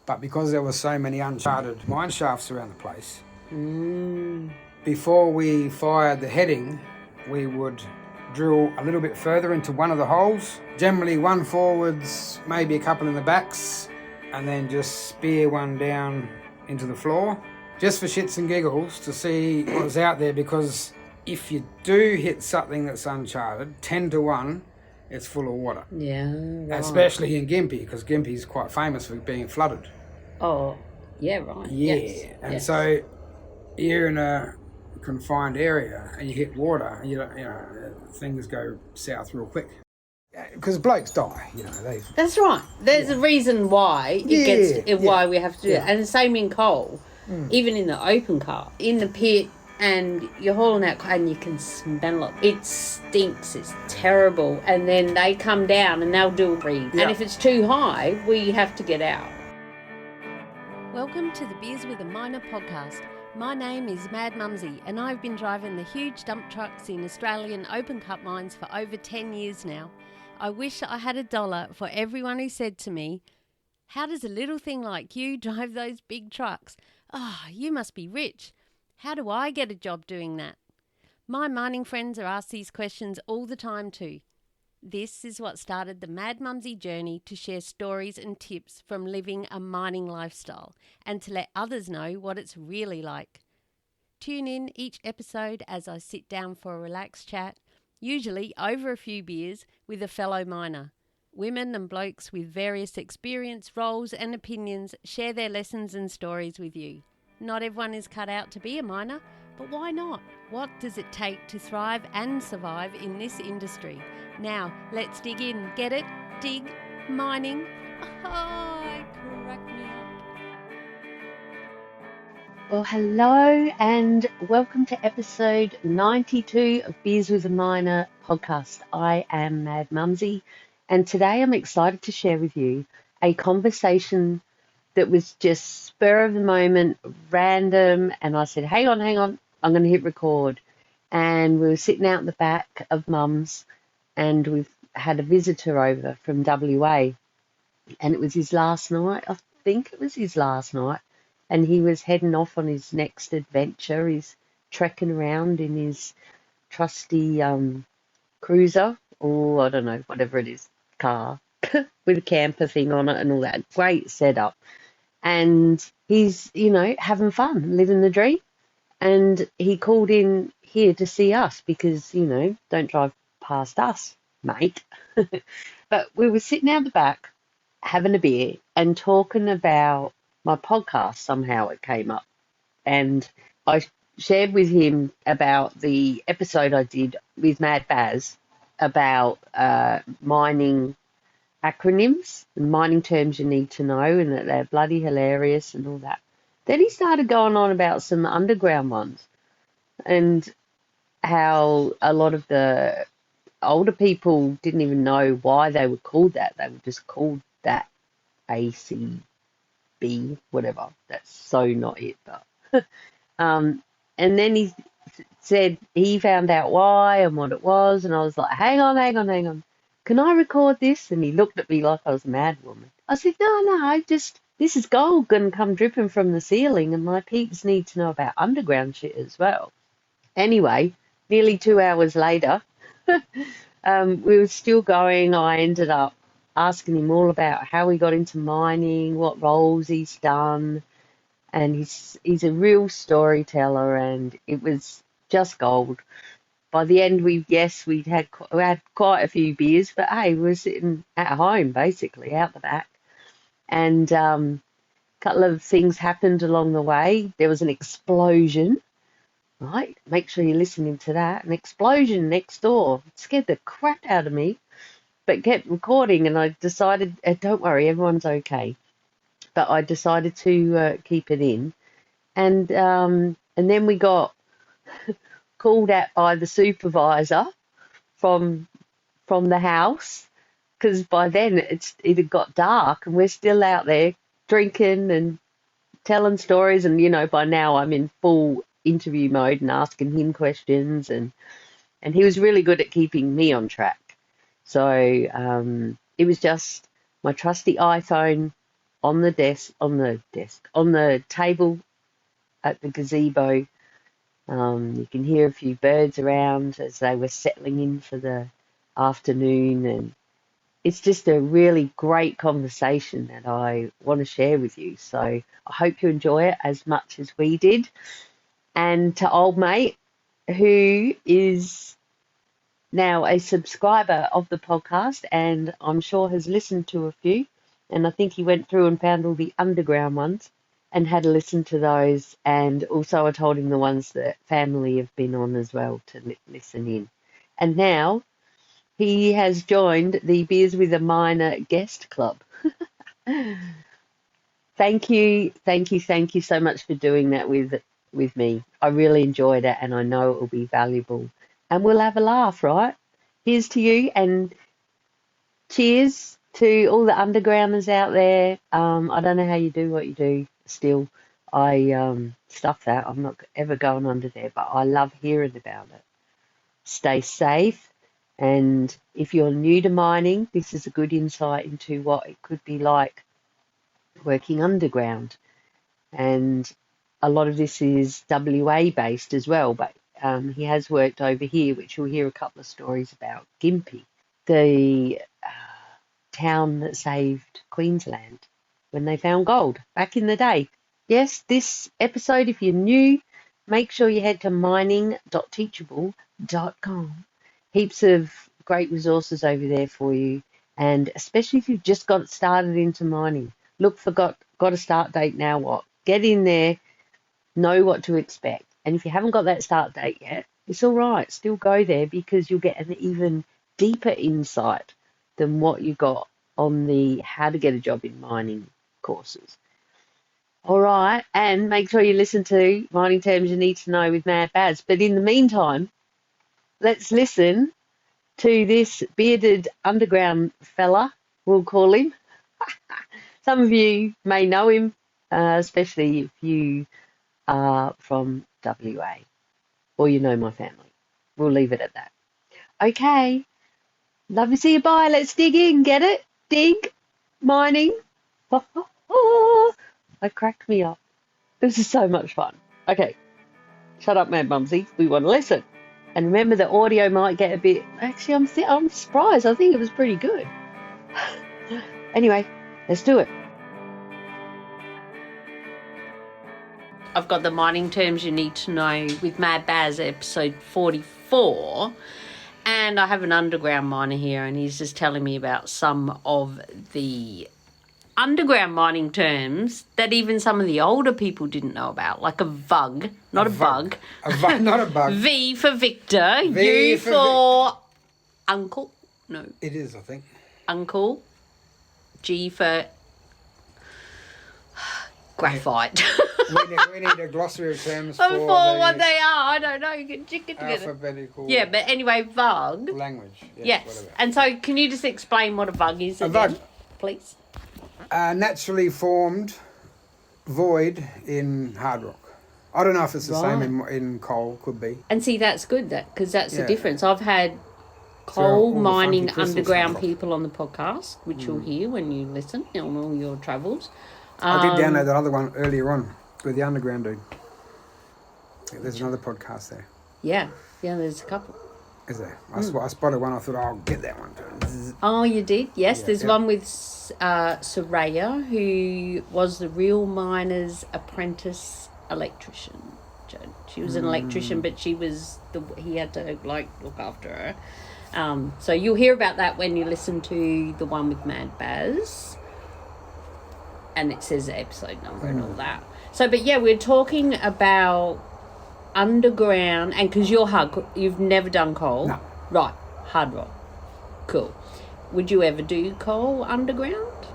But because there were so many uncharted mine shafts around the place, before we fired the heading, we would drill a little bit further into one of the holes, generally one forwards, maybe a couple in the backs, and then just spear one down into the floor, just for shits and giggles to see what was out there, because if you do hit something that's uncharted, 10 to 1, it's full of water. Yeah, right. Especially in Gympie, because Gympie is quite famous for being flooded. Oh, yeah, right. Yeah, yes. and yes. so you're in a confined area and you hit water, and you know things go south real quick. Because blokes die, That's right. There's a reason why why we have to do it. And the same in coal, even in the open car, in the pit, and you're hauling out coal and you can smell it. It stinks. It's terrible. And then they come down and they'll do a breathe. Yeah. And if it's too high, we have to get out. Welcome to the Beers with a Miner podcast. My name is Mad Mumzie and I've been driving the huge dump trucks in Australian open cut mines for over 10 years now. I wish I had $1 for everyone who said to me, "How does a little thing like you drive those big trucks? You must be rich. How do I get a job doing that?" My mining friends are asked these questions all the time too. This is what started the Mad Mumzie journey to share stories and tips from living a mining lifestyle and to let others know what it's really like. Tune in each episode as I sit down for a relaxed chat, usually over a few beers, with a fellow miner. Women and blokes with various experience, roles and opinions share their lessons and stories with you. Not everyone is cut out to be a miner, but why not? What does it take to thrive and survive in this industry? Now, let's dig in. Get it? Dig? Mining? Crack me up. Well, hello and welcome to episode 92 of Beers with a Miner podcast. I am Mad Mumzie, and today I'm excited to share with you a conversation that was just spur of the moment, random, and I said, hang on, I'm going to hit record. And we were sitting out the back of Mum's, and we've had a visitor over from WA, and it was his last night. I think it was his last night, and he was heading off on his next adventure. He's trekking around in his trusty cruiser, or I don't know, whatever it is, car, with a camper thing on it and all that. Great setup. And he's, having fun, living the dream. And he called in here to see us because, don't drive past us, mate. But we were sitting out the back having a beer and talking about my podcast. Somehow it came up. And I shared with him about the episode I did with Mad Baz about mining acronyms and mining terms you need to know, and that they're bloody hilarious and all that. Then he started going on about some underground ones and how a lot of the older people didn't even know why they were called that. They were just called that ACB, whatever. That's so not it. But and then he said he found out why and what it was, and I was like, hang on. Can I record this? And he looked at me like I was a mad woman. I said, no, this is gold going to come dripping from the ceiling, and my peeps need to know about underground shit as well. Anyway, nearly 2 hours later, we were still going. I ended up asking him all about how he got into mining, what roles he's done, and he's a real storyteller, and it was just gold. By the end, we had quite a few beers, but hey, we were sitting at home, basically, out the back. And a couple of things happened along the way. There was an explosion, right? Make sure you're listening to that. An explosion next door. It scared the crap out of me, but kept recording, and I decided, don't worry, everyone's okay. But I decided to keep it in. And then we got called out by the supervisor from the house, because by then it had got dark and we're still out there drinking and telling stories, and by now I'm in full interview mode and asking him questions, and he was really good at keeping me on track. So it was just my trusty iPhone on the table at the gazebo. You can hear a few birds around as they were settling in for the afternoon, and it's just a really great conversation that I want to share with you. So I hope you enjoy it as much as we did. And to old mate, who is now a subscriber of the podcast and I'm sure has listened to a few, and I think he went through and found all the underground ones and had a listen to those, and also I told him the ones that family have been on as well to listen in. And now he has joined the Beers with a Minor guest club. Thank you so much for doing that with me. I really enjoyed it, and I know it will be valuable. And we'll have a laugh, right? Here's to you, and cheers to all the undergrounders out there. I don't know how you do what you do still. I stuff that. I'm not ever going under there, but I love hearing about it. Stay safe, and if you're new to mining, this is a good insight into what it could be like working underground. And a lot of this is WA based as well, but he has worked over here, which you'll hear a couple of stories about. Gympie, the town that saved Queensland when they found gold back in the day. Yes, this episode, if you're new, make sure you head to mining.teachable.com. Heaps of great resources over there for you, and especially if you've just got started into mining. Look for got a start date now what? Get in there, know what to expect. And if you haven't got that start date yet, it's all right. Still go there, because you'll get an even deeper insight than what you got on the how to get a job in mining courses. All right, and make sure you listen to Mining Terms You Need to Know with Mad Baz. But in the meantime, let's listen to this bearded underground fella, we'll call him. Some of you may know him, especially if you are from WA, or you know my family. We'll leave it at that. Okay, love to see you. Bye. Let's dig in. Get it? Dig. Mining. That cracked me up. This is so much fun. Okay, shut up, Mad Mumzie. We want to listen. And remember, the audio might get a bit... Actually, I'm surprised. I think it was pretty good. Anyway, let's do it. I've got the Mining Terms You Need to Know with Mad Baz, episode 44. And I have an underground miner here, and he's just telling me about some of the underground mining terms that even some of the older people didn't know about, like a VUG, not a bug. Not a bug. V for Victor, U for uncle. No. It is, I think. Uncle. G for graphite. we need a glossary of terms for what they are. I don't know. You can get together. Alphabetical. Yeah, but anyway, VUG. Language. Yes. Whatever. And so, can you just explain what a VUG is? A VUG, please. Naturally formed void in hard rock. I don't know if it's the same in coal. Could be. And see, that's good, because that's the difference. I've had coal mining underground people on the podcast, which you'll hear when you listen on all your travels. I did download that other one earlier on with the underground dude. There's another podcast there. Yeah, there's a couple. Is there? I spotted one. I thought, I'll get that one too. Oh, you did? Yes, there's one with Soraya, who was the real miner's apprentice electrician. She was an electrician, but he had to look after her. So you'll hear about that when you listen to the one with Mad Baz. And it says the episode number and all that. So, but yeah, we're talking about underground, and because you've never done coal. No. Right, hard rock. Cool. Would you ever do coal underground?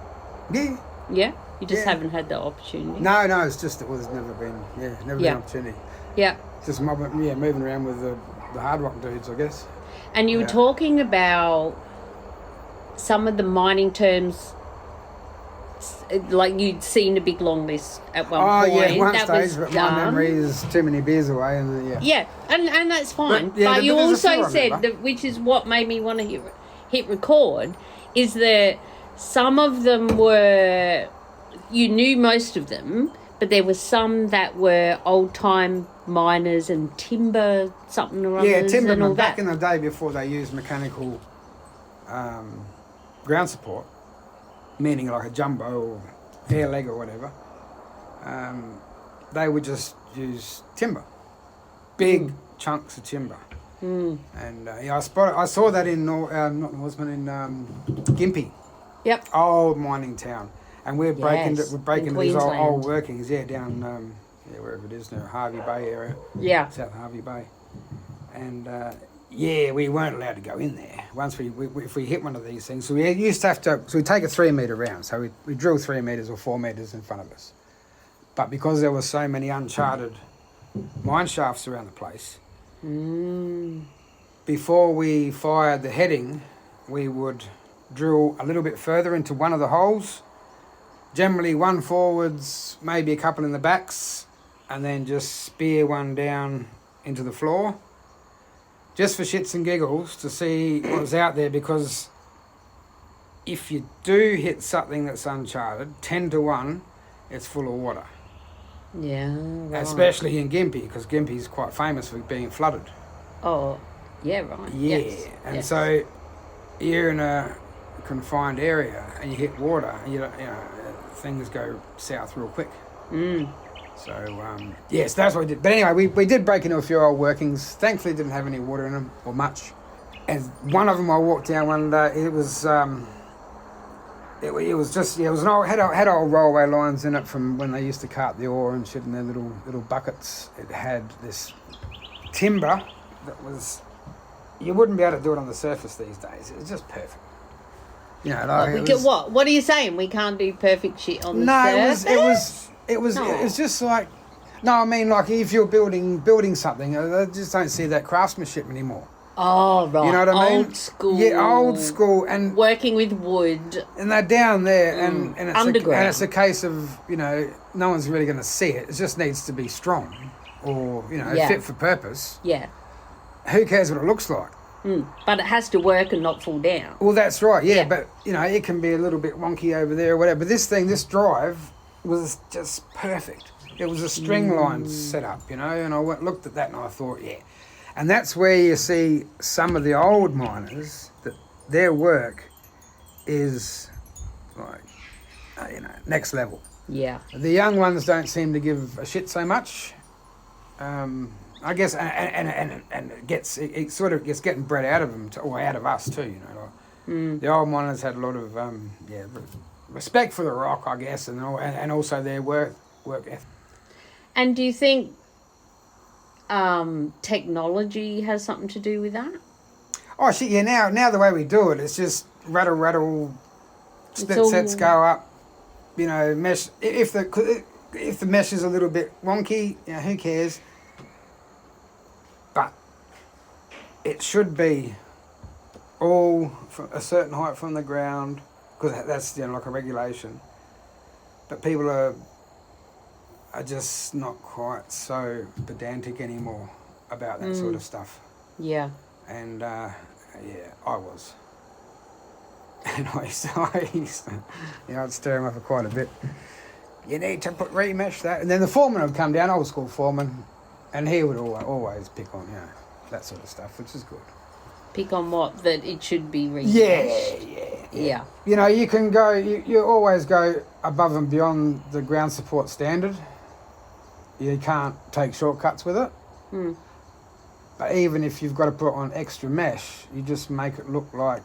Yeah. Yeah? You just haven't had the opportunity? No, it's just, it was never been an opportunity. Yeah. Just moving around with the hard rock dudes, I guess. And you were talking about some of the mining terms, like you'd seen a big long list at one point. Oh, yeah, one that stage, was but done. my memory is too many beers away. And Yeah, and that's fine. But you also said, that, which is what made me want to hit record, is that some of them were you knew most of them, but there were some that were old-time miners and timber something or others. Yeah, and timbermen all back that. in the day before they used mechanical ground support, meaning like a jumbo or air leg or whatever, they would just use timber, big chunks of timber. And I saw that in not Norseman, in Gympie. Yep. Old mining town, and we're breaking Yes, into these Queensland. old workings, down wherever it is now, Harvey Bay area, South Harvey Bay, and we weren't allowed to go in there. Once we if we hit one of these things, so we used to have to. So we take a 3 metre round, so we drill 3 metres or 4 metres in front of us, but because there were so many uncharted mine shafts around the place. Before we fired the heading, we would drill a little bit further into one of the holes, generally one forwards, maybe a couple in the backs, and then just spear one down into the floor, just for shits and giggles, to see what was out there, because if you do hit something that's uncharted, 10 to 1, it's full of water. Yeah, right. Especially in Gympie, because Gympie is quite famous for being flooded. Oh, yeah, right. Yeah, Yes. and yes. so you're in a confined area and you hit water, and things go south real quick. So yes, that's what we did. But anyway, we did break into a few old workings. Thankfully, didn't have any water in them or much. And one of them, I walked down one day. It was just it was an old had old railway lines in it from when they used to cart the ore and shit in their little buckets. It had this timber that was, you wouldn't be able to do it on the surface these days. It was just perfect. What are you saying? We can't do perfect shit on the surface? It was just like, no, I mean, like if you're building something, I just don't see that craftsmanship anymore. Oh, right. You know what I mean? Old school. Yeah, old school. And working with wood. And they're down there, and it's underground. and it's a case of, no one's really going to see it. It just needs to be strong or, fit for purpose. Yeah. Who cares what it looks like? But it has to work and not fall down. Well, that's right, yeah. But, it can be a little bit wonky over there or whatever. But this drive was just perfect. It was a string line set up, and I looked at that and I thought, yeah. And that's where you see some of the old miners, that their work is like, next level. Yeah. The young ones don't seem to give a shit so much. I guess, and it sort of gets getting bred out of them, or out of us too, The old miners had a lot of, respect for the rock, I guess, and also their work ethic. And do you think technology has something to do with that? Oh shit! Yeah, now the way we do it, it's just rattle, split sets go up. Mesh. If the mesh is a little bit wonky, who cares? But it should be all from a certain height from the ground, because that's like a regulation. But people are just not quite so pedantic anymore about that sort of stuff. Yeah. And I was. And I used to I'd stir him up for quite a bit. You need to remesh that. And then the foreman would come down, old school foreman, and he would always pick on, that sort of stuff, which is good. Pick on what? That it should be remeshed? Yeah. You can go, you always go above and beyond the ground support standard. You can't take shortcuts with it. But even if you've got to put on extra mesh, you just make it look like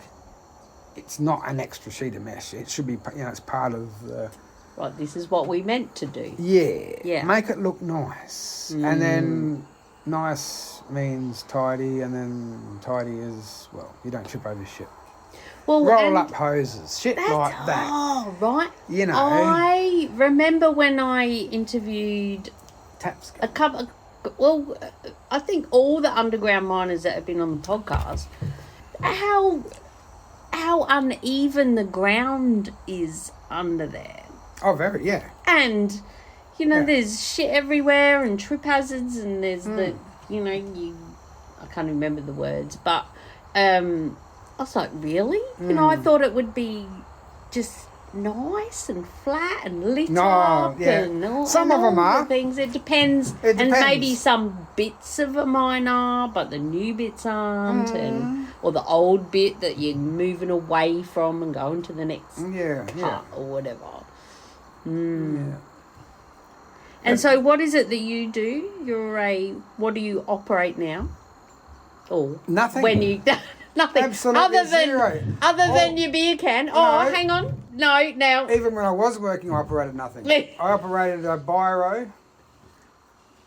it's not an extra sheet of mesh. It should be, it's part of the... Right, this is what we meant to do. Yeah. Make it look nice. And then nice means tidy, and then tidy is, you don't trip over shit. Well, roll up hoses, shit like that. Oh, right. I remember when I interviewed a couple. I think all the underground miners that have been on the podcast, how uneven the ground is under there. Oh, very, yeah. And there's shit everywhere and trip hazards, and there's I can't remember the words, but I was like, really? I thought it would be just nice and flat and lit No, up yeah. and all, Some and of them all are. the things. It depends. It And maybe depends. some bits of a mine are, but the new bits aren't, or the old bit that you're moving away from and going to the next Yeah, part or whatever. yeah. And so what is it that you do? What do you operate now? Or Nothing. when you nothing Absolutely zero. Other than your beer can. Oh, no. hang on. No, now. Even when I was working, I operated nothing. I operated a biro,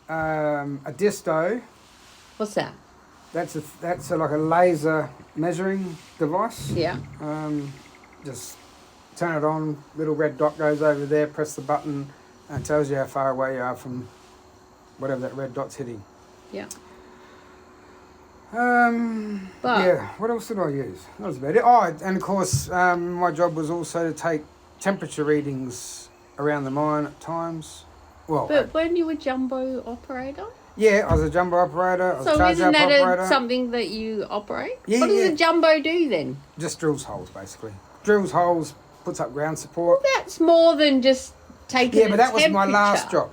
a disto. What's that? That's like a laser measuring device. Yeah. Just turn it on, little red dot goes over there, press the button, and it tells you how far away you are from whatever that red dot's hitting. Yeah. But yeah, what else did I use? That was about it. Oh, and of course, my job was also to take temperature readings around the mine at times. Well, But when you were jumbo operator? yeah, I was a jumbo operator. I was a So charge isn't up that operator. something that you operate? Yeah, What does yeah. a jumbo do then? Just drills holes, basically. Drills holes, puts up ground support. That's more than just taking Yeah, but that was my last temperature. job.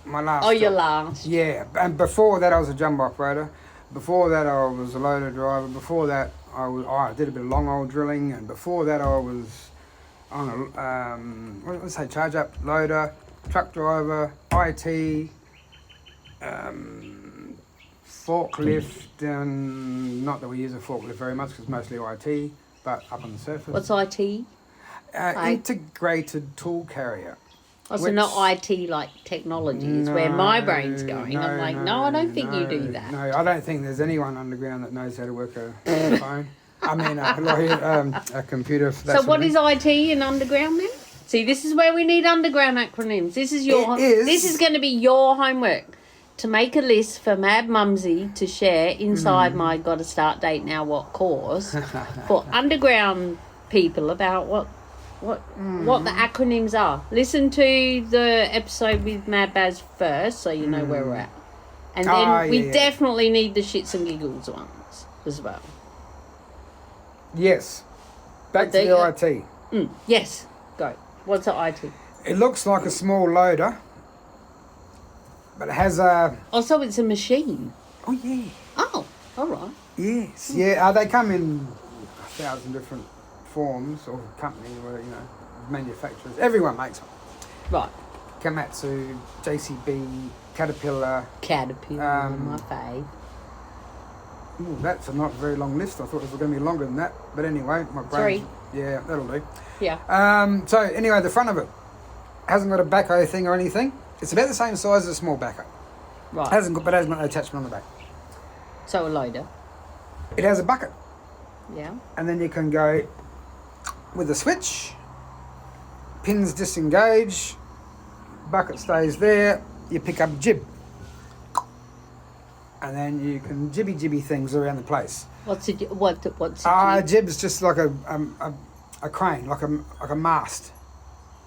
My last Oh, job. your last. Yeah, and before that I was a jumbo operator. Before that I was a loader driver. Before that I did a bit of long hole drilling, and before that I was on a let's say charge up loader, truck driver, IT, forklift, and not that we use a forklift very much because mostly IT, but up on the surface. What's IT? Integrated tool carrier. Oh, so Which- not IT like technology is where my brain's going. I'm like, no, I don't think you do that. No, I don't think there's anyone underground that knows how to work a phone. I mean, a computer. So what is IT in underground then? See, this is where we need underground acronyms. This is your. It is. This is going to be your homework. To make a list for Mad Mumzie to share inside my got a start date now what course for underground people about what the acronyms are. Listen to the episode with Mad Baz first so you know where we're at. And then we definitely need the shits and giggles ones as well. Yes. Back to the IT. Yes, go. What's the IT? It looks like a small loader, but it has a... Oh, so it's a machine. Oh, yeah. Oh, all right. Yes. Yeah, they come in 1,000 different forms, or companies, or, manufacturers. Everyone makes one. Right. Komatsu, JCB, Caterpillar. My fave. Ooh, that's a not very long list. I thought it was going to be longer than that. But anyway, my brain... 3. Yeah, that'll do. Yeah. So anyway, the front of it hasn't got a backhoe thing or anything. It's about the same size as a small backhoe. Right. Hasn't got no attachment on the back. So a loader. It has a bucket. Yeah. And then you can go with the switch, pins disengage, bucket stays there, you pick up jib. And then you can jibby things around the place. What's a jib? Jib's just like a crane, like a mast.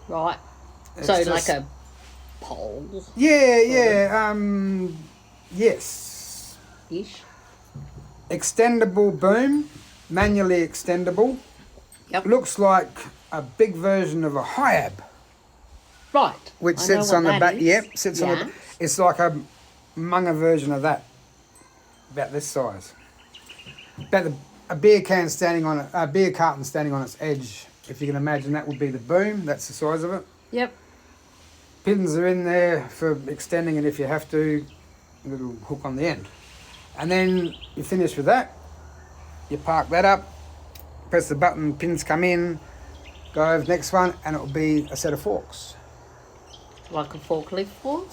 Right. It's So just- like a pole. Yeah. Yes. Ish. Extendable boom, manually extendable. Yep. Looks like a big version of a HIAB, Right. which I know sits what on the that back. is. Yep, sits on the. Yeah. It's like a munga version of that, about this size. About a beer carton standing on its edge. If you can imagine, that would be the boom. That's the size of it. Yep. Pins are in there for extending it if you have to. A little hook on the end. And then you finish with that. You park that up, press the button, pins come in, go over the next one, and it will be a set of forks. Like a forklift fork.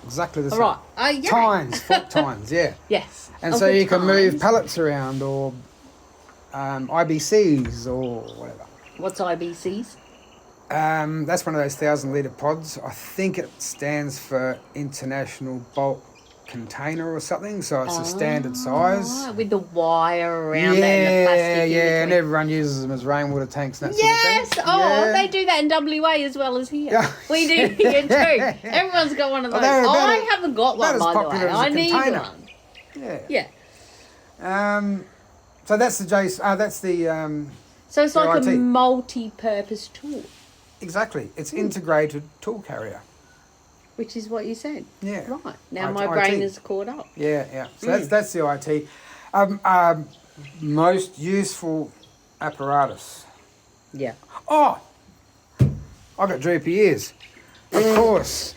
Exactly the same. All right. Yeah. Tines, fork tines, yeah. Yes. And Oh, so the you can move tines. pallets around or IBCs or whatever. What's IBCs? That's one of those 1,000-litre pods. I think it stands for International Bulk Container or something, so it's a standard size. Right, with the wire around it and the plastic in and between. everyone uses them as rainwater tanks and that Yes! sort of thing. Oh, they do that in WA as well as here. Yeah. We do here too. Everyone's got one of those. they're about I as- haven't got one, about as by the way. popular as a I need container. one. Yeah. Yeah. So that's the that's the So it's like IT. a multi-purpose tool. Exactly. It's integrated tool carrier. Which is what you said. Yeah. Right. Now IT. my brain is caught up. Yeah. So that's the IT. Most useful apparatus. Yeah. Oh, I got droopy ears. Of course,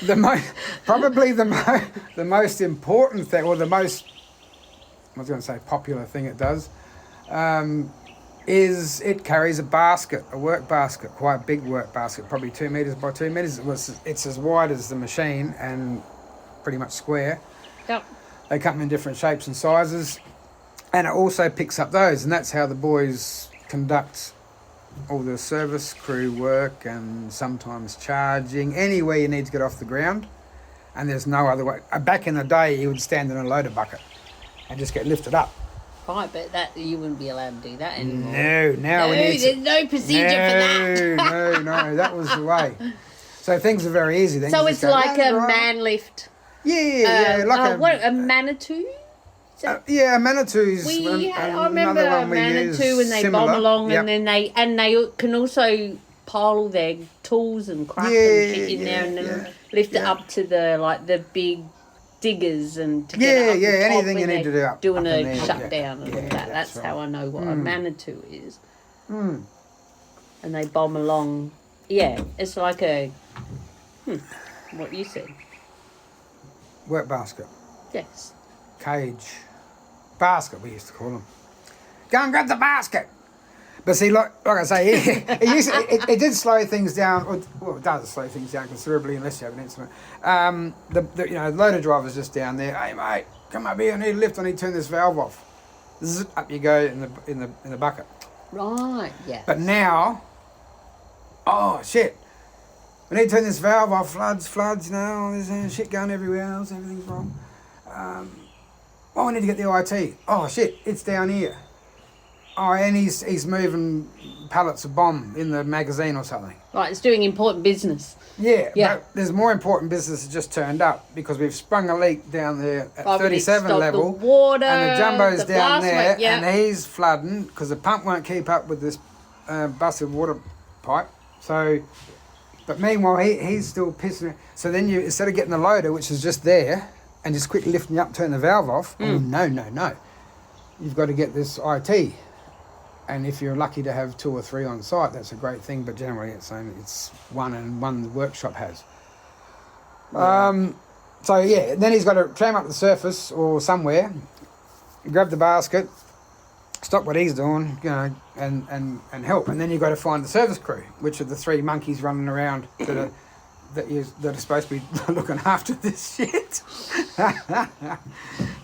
the most important thing, or the most, I was going to say popular thing it does, is it carries a basket, a work basket, quite a big work basket, probably 2 meters by 2 meters. It's as wide as the machine and pretty much square. Yep. They come in different shapes and sizes, and it also picks up those, and that's how the boys conduct all the service crew work and sometimes charging, anywhere you need to get off the ground, and there's no other way. Back in the day, you would stand in a loader bucket and just get lifted up. Right, but that you wouldn't be allowed to do that anymore. No, now we need there's no procedure for that. No, that was the way. So things are very easy then. So You it's just go, like a right. man lift. Yeah, like a Manitou? yeah, a Manitou's I remember another a one we Manitou use, when they similar. bomb along, Yep. and then they can also pile all their tools and crap and shit in there, and then lift it up to the big diggers and to get it up the top anything when you need to they're do up doing in a there, shutdown and all that. That's right. how I know what a Manitou is. Mm. And they bomb along. Yeah, it's like a what you said. Work basket, Yes. cage, basket we used to call them. Go and grab the basket. But see, like I say, it did slow things down. Well, it does slow things down considerably unless you have an incident. The loader driver's just down there. Hey mate, come up here. I need a lift. I need to turn this valve off. Zzz, up you go in the bucket. Right. Yeah. But now, oh shit, we need to turn this valve off. Floods. You know, there's shit going everywhere else. Everything's wrong. We need to get the IT. Oh shit, it's down here. Oh, and he's moving pallets of bomb in the magazine or something. Right, it's doing important business. Yeah. Yeah. But there's more important business that just turned up because we've sprung a leak down there at Right, we need to 37 stop level. the water, and the jumbo's the down blast there, wave, yeah. and he's flooding because the pump won't keep up with this busted water pipe. So, but meanwhile he's still pissing. So then you, instead of getting the loader, which is just there, and just quickly lifting you up, turn the valve off. Oh, no. You've got to get this IT. And if you're lucky to have 2 or 3 on site, that's a great thing. But generally, it's one, and one the workshop has. Yeah. Then he's got to climb up the surface or somewhere, grab the basket, stop what he's doing, and help. And then you've got to find the service crew, which are the 3 monkeys running around that are supposed to be looking after this shit.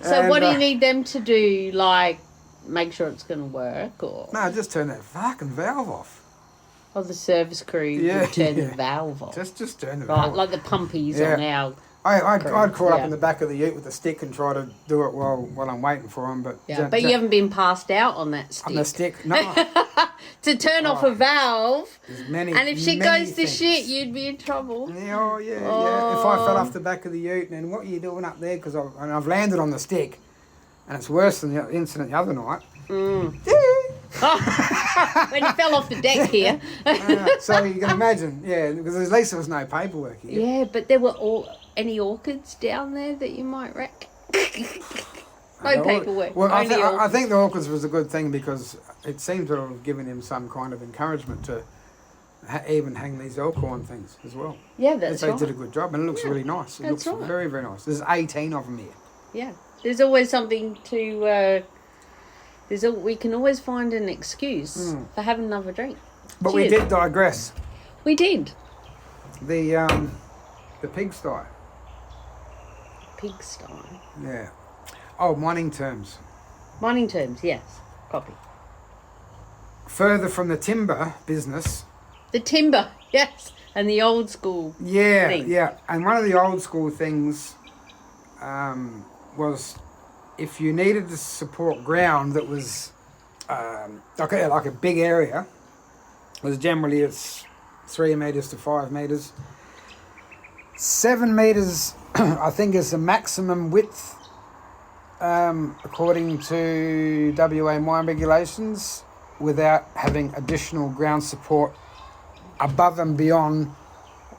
So what do you need them to do? Like, make sure it's going to work, or No, just turn that fucking valve off. or the service crew will turn the valve off. Just turn the Right, valve off. like the pumpies Yeah. on our. I'd crawl up Yeah. in the back of the ute with a stick and try to do it while I'm waiting for him. But Yeah, but you haven't been passed out on that stick. on the stick, no. To turn off a valve, There's many, and if shit many goes to things. shit, you'd be in trouble. Yeah, yeah. If I fell off the back of the ute, and what are you doing up there? Because I've landed on the stick, and it's worse than the incident the other night. When you fell off the deck here. So you can imagine, because at least there was no paperwork here. Yeah, but there were any orchids down there that you might wreck? No paperwork. Well, only I orchids. think the orchids was a good thing because it seemed to have given him some kind of encouragement to even hang these Elkhorn things as well. Yeah, that's They right. did a good job, and it looks really nice. It That's looks right. very, very nice. There's 18 of them here. Yeah, there's always something to. We can always find an excuse for having another drink. But we Cheers. did digress. We did. The pigsty. Pigsty. Yeah. Oh, mining terms. Mining terms, yes. Copy. Further from the timber business. The timber, yes, and the old school. Yeah, thing. yeah. And one of the old school things was if you needed to support ground that was like a big area, was generally it's 3 meters to 5 meters. 7 meters, I think, is the maximum width according to WA mine regulations, without having additional ground support above and beyond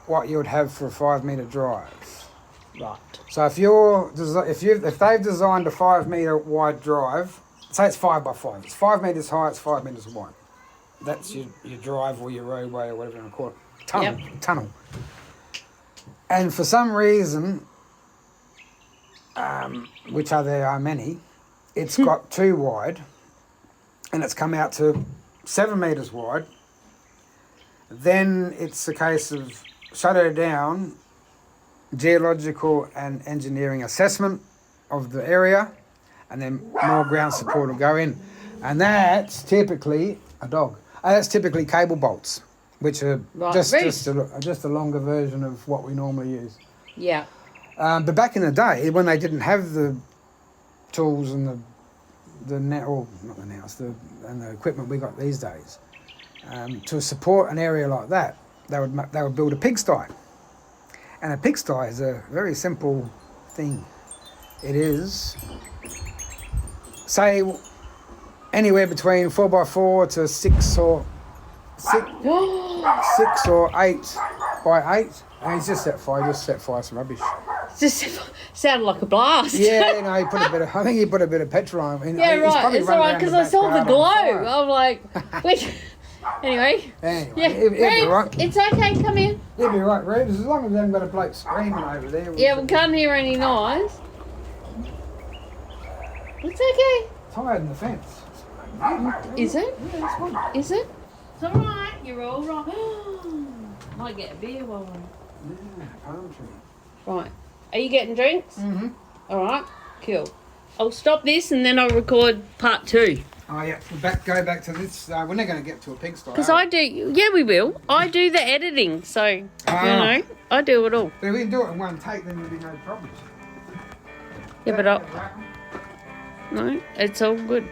what you would have for a 5 metre drive. Right. So if they've designed a 5 metre wide drive, say it's 5 by 5, it's 5 metres high, it's 5 metres wide. That's your drive or your roadway or whatever you want to call it. Tunnel. And for some reason, which there are many, it's got too wide, and it's come out to 7 metres wide. Then it's a case of shut her down, geological and engineering assessment of the area, and then more ground support will go in. And that's typically a dog. That's typically cable bolts, which are just a longer version of what we normally use. Yeah. But back in the day, when they didn't have the tools and and the equipment we got these days, to support an area like that, they would build a pigsty. And a pigsty is a very simple thing. It is, say, anywhere between 4x4 to 6 or 8 by 8. And he's just set fire some rubbish. Just sounded like a blast. Yeah, no, I think he put a bit of petrol on him. Yeah, right. It's all right because I saw the glow. I'm like, which. Anyway. Yeah, Reeves, right. it's okay. Come in. You'll be right, Reeves, as long as they haven't got a bloke screaming over there. Yeah, we can't hear any noise. It's okay. Tired in the fence. Is it? Yeah, it's fine. Is it? It's all right. You're all right. Might get a beer while we're... Yeah, palm tree. Right. Are you getting drinks? Mm-hmm. All right. Cool. I'll stop this and then I'll record part 2. Oh, yeah. We'll go back to this. We're not going to get to a pigsty. Because I do... Yeah, we will. I do the editing, so, I do it all. But if we can do it in one take, then there'll be no problems. Yeah, but no, it's all good.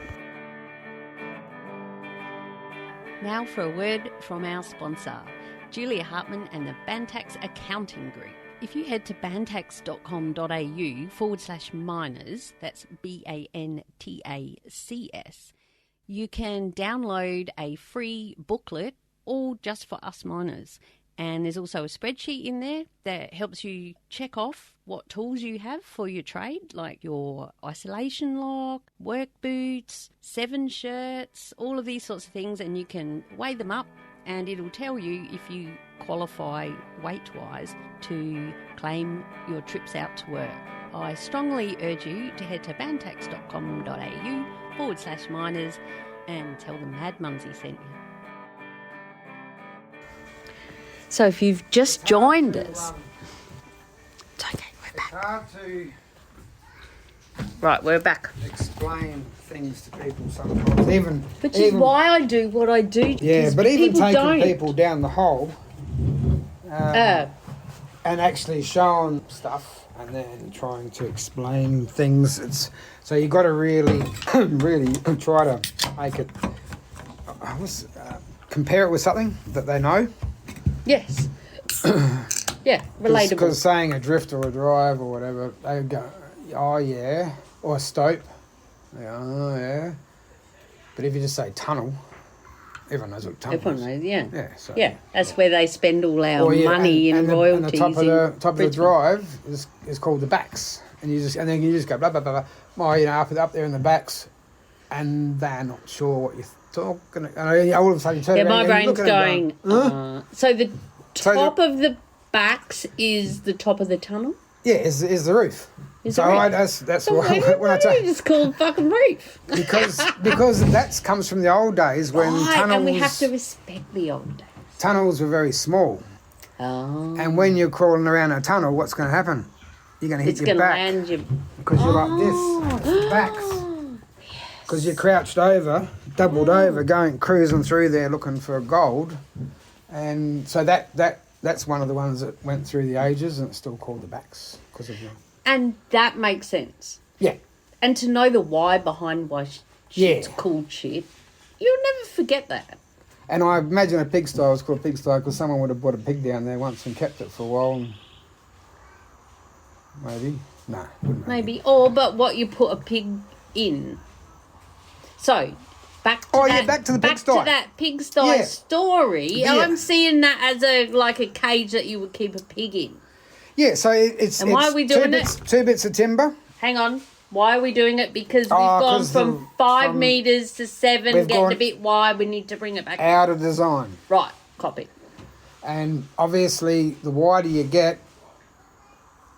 Now for a word from our sponsor, Julia Hartman and the Bantax Accounting Group. If you head to bantax.com.au/miners, that's BANTACS, you can download a free booklet, all just for us miners. And there's also a spreadsheet in there that helps you check off what tools you have for your trade, like your isolation lock, work boots, 7 shirts, all of these sorts of things, and you can weigh them up and it'll tell you if you qualify weight-wise to claim your trips out to work. I strongly urge you to head to bantax.com.au/miners and tell them Mad Mumzie sent you. So if you've just joined us... It's okay, we're back. It's hard to Right, we're back. explain things to people sometimes. Which is why I do what I do. Yeah, but even people taking don't. people down the hole and actually showing stuff and then trying to explain things. So you got to really, really try to make it. Compare it with something that they know. Yes. Yeah, relatable. Because saying a drift or a drive or whatever, they go, oh yeah, or a stope. Oh yeah. But if you just say tunnel, everyone knows what tunnel is. Everyone knows, yeah. Yeah, so, yeah, that's where they spend all our money and royalties. And the top of the drive is called the backs, and then you just go blah blah blah blah. Well, up there in the backs, and they're not sure what you're talking. And all of a sudden, you turn around my and you brain's look at going. it and go, huh? So the top of the backs is the top of the tunnel. Yeah, is the roof. Is so the roof. that's So why when I it's just called fucking roof. because that comes from the old days when tunnels. And we have to respect the old days. Tunnels were very small. Oh. And when you're crawling around a tunnel, what's going to happen? You're going to hit your back. Land you. Because you're like this, backs. Because you're crouched over, doubled over, cruising through there looking for gold. And so that's one of the ones that went through the ages, and it's still called the backs because of the. And that makes sense. Yeah. And to know the why behind why shit's called shit, you'll never forget that. And I imagine a pigsty was called a pigsty because someone would have brought a pig down there once and kept it for a while. And maybe. No. Maybe. But what you put a pig in. So, back to the pigsty. Back to that pigsty story. Yeah. I'm seeing that as a cage that you would keep a pig in. Yeah, so it's... And why are we doing it? 2 bits of timber. Hang on. Why are we doing it? Because we've gone from 5 metres to 7, getting a bit wide. We need to bring it back out of design. Right, copy. And obviously, the wider you get...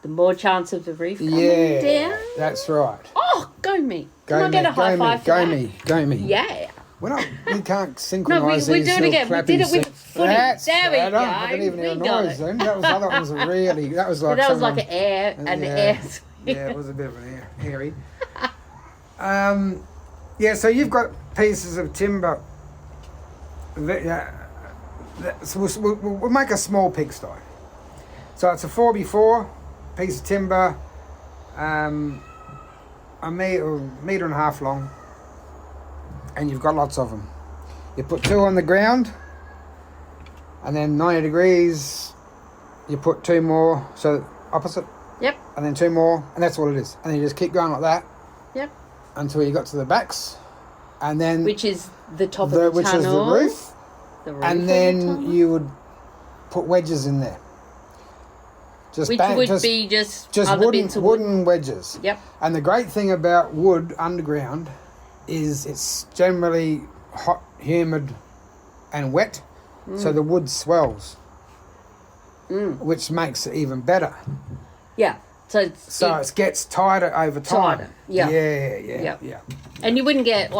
the more chance of the roof coming down. That's right. Oh, go me. Can I get a high five for that? Go me. Yeah. We can't synchronise No, we these do it again. We did it with footy. There we go. I didn't even hear a noise then. That was really... That was like an air. Yeah, it was a bit of an airy. So you've got pieces of timber. So we'll make a small pigsty. So it's a 4x4 piece of timber, a metre and a half long, and you've got lots of them. You put 2 on the ground, and then 90 degrees, you put 2 more, so opposite. Yep. And then 2 more, and that's all it is. And then you just keep going like that. Yep. Until you got to the backs, and then which is the top of the tunnel. Which is the roof. And then you would put wedges in there. Just wooden wedges. Yep. And the great thing about wood underground is it's generally hot, humid, and wet, so the wood swells, which makes it even better. Yeah. So it gets tighter over time. Tighter. Yeah. Yeah. And you wouldn't get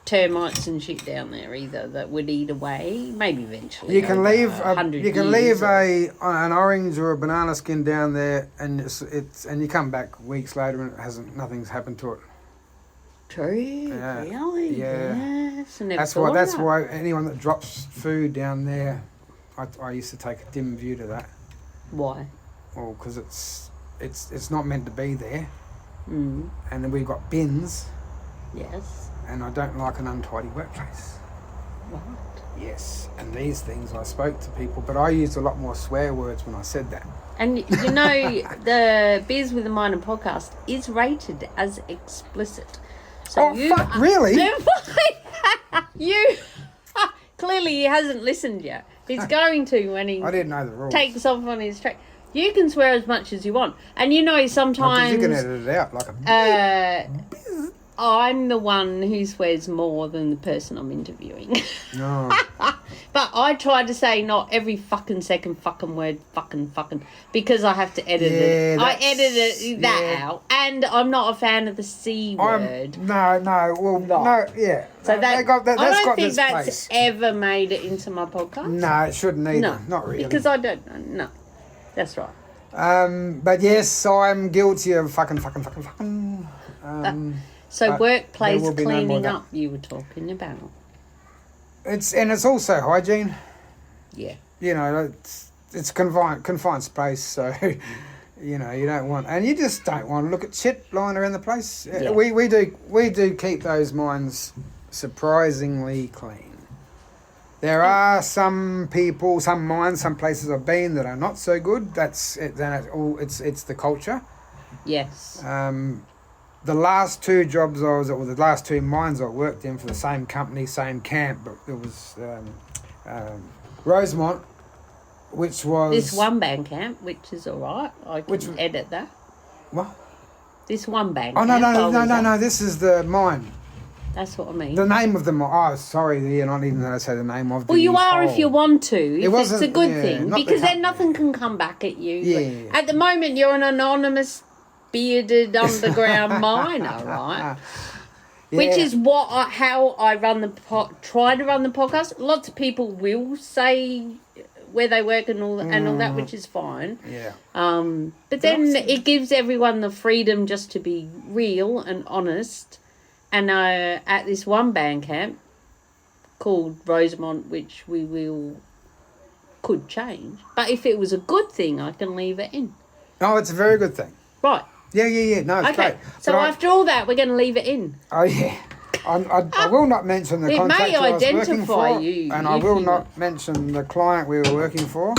termites and shit down there either that would eat away. Maybe eventually. You can leave an orange or a banana skin down there, and and you come back weeks later and nothing's happened to it. True. Yeah. Really? Yeah. Yes. That's why anyone that drops food down there, I used to take a dim view to that. Why? Well, because it's not meant to be there. Mm. And then we've got bins. Yes. And I don't like an untidy workplace. Right. Yes. And these things, I spoke to people, but I used a lot more swear words when I said that. And you know, the Beers with a Minor podcast is rated as explicit. So really? You clearly he hasn't listened yet. He's going to when he I didn't know the rules. Takes off on his track. You can swear as much as you want. And you know sometimes you can edit it out like a I'm the one who swears more than the person I'm interviewing. No. But I try to say not every fucking second fucking word fucking because I have to edit it. I edited that out. And I'm not a fan of the C word. No, yeah. So that's I don't think that's place. ever made it into my podcast. No, it shouldn't either. No, not really. Because I don't know. No. That's right. But yes, I'm guilty of fucking. So workplace cleaning up you were talking about. It's also hygiene. Yeah. You know, it's confined space, so you know, you don't want, and you just don't want to look at shit lying around the place. Yeah. We do keep those mines surprisingly clean. There are some people, some mines, some places I've been that are not so good. That's it. Then it's the culture. Yes. The last 2 jobs the last 2 mines I worked in for the same company, same camp, but it was Rosemont, which was this one band camp, which is all right. I can edit that. What? This one band. Oh no! This is the mine. That's what I mean. The name of the mine. Oh, sorry, you're not even going to say the name of the Well, you are hole. if you want to. It's a good thing. Because then nothing can come back at you. Yeah. At the moment, you're an anonymous, bearded, underground miner, right? Yeah. Which is how I try to run the podcast. Lots of people will say where they work and all that, which is fine. Yeah. But then it gives everyone the freedom just to be real and honest. And at this one band camp called Rosemont, which could change. But if it was a good thing, I can leave it in. Oh, it's a very good thing. Right. Yeah. No, it's great. So after all that, we're going to leave it in. Oh, yeah. I will not mention the contractor I was working for. You, and I will not mention the client we were working for.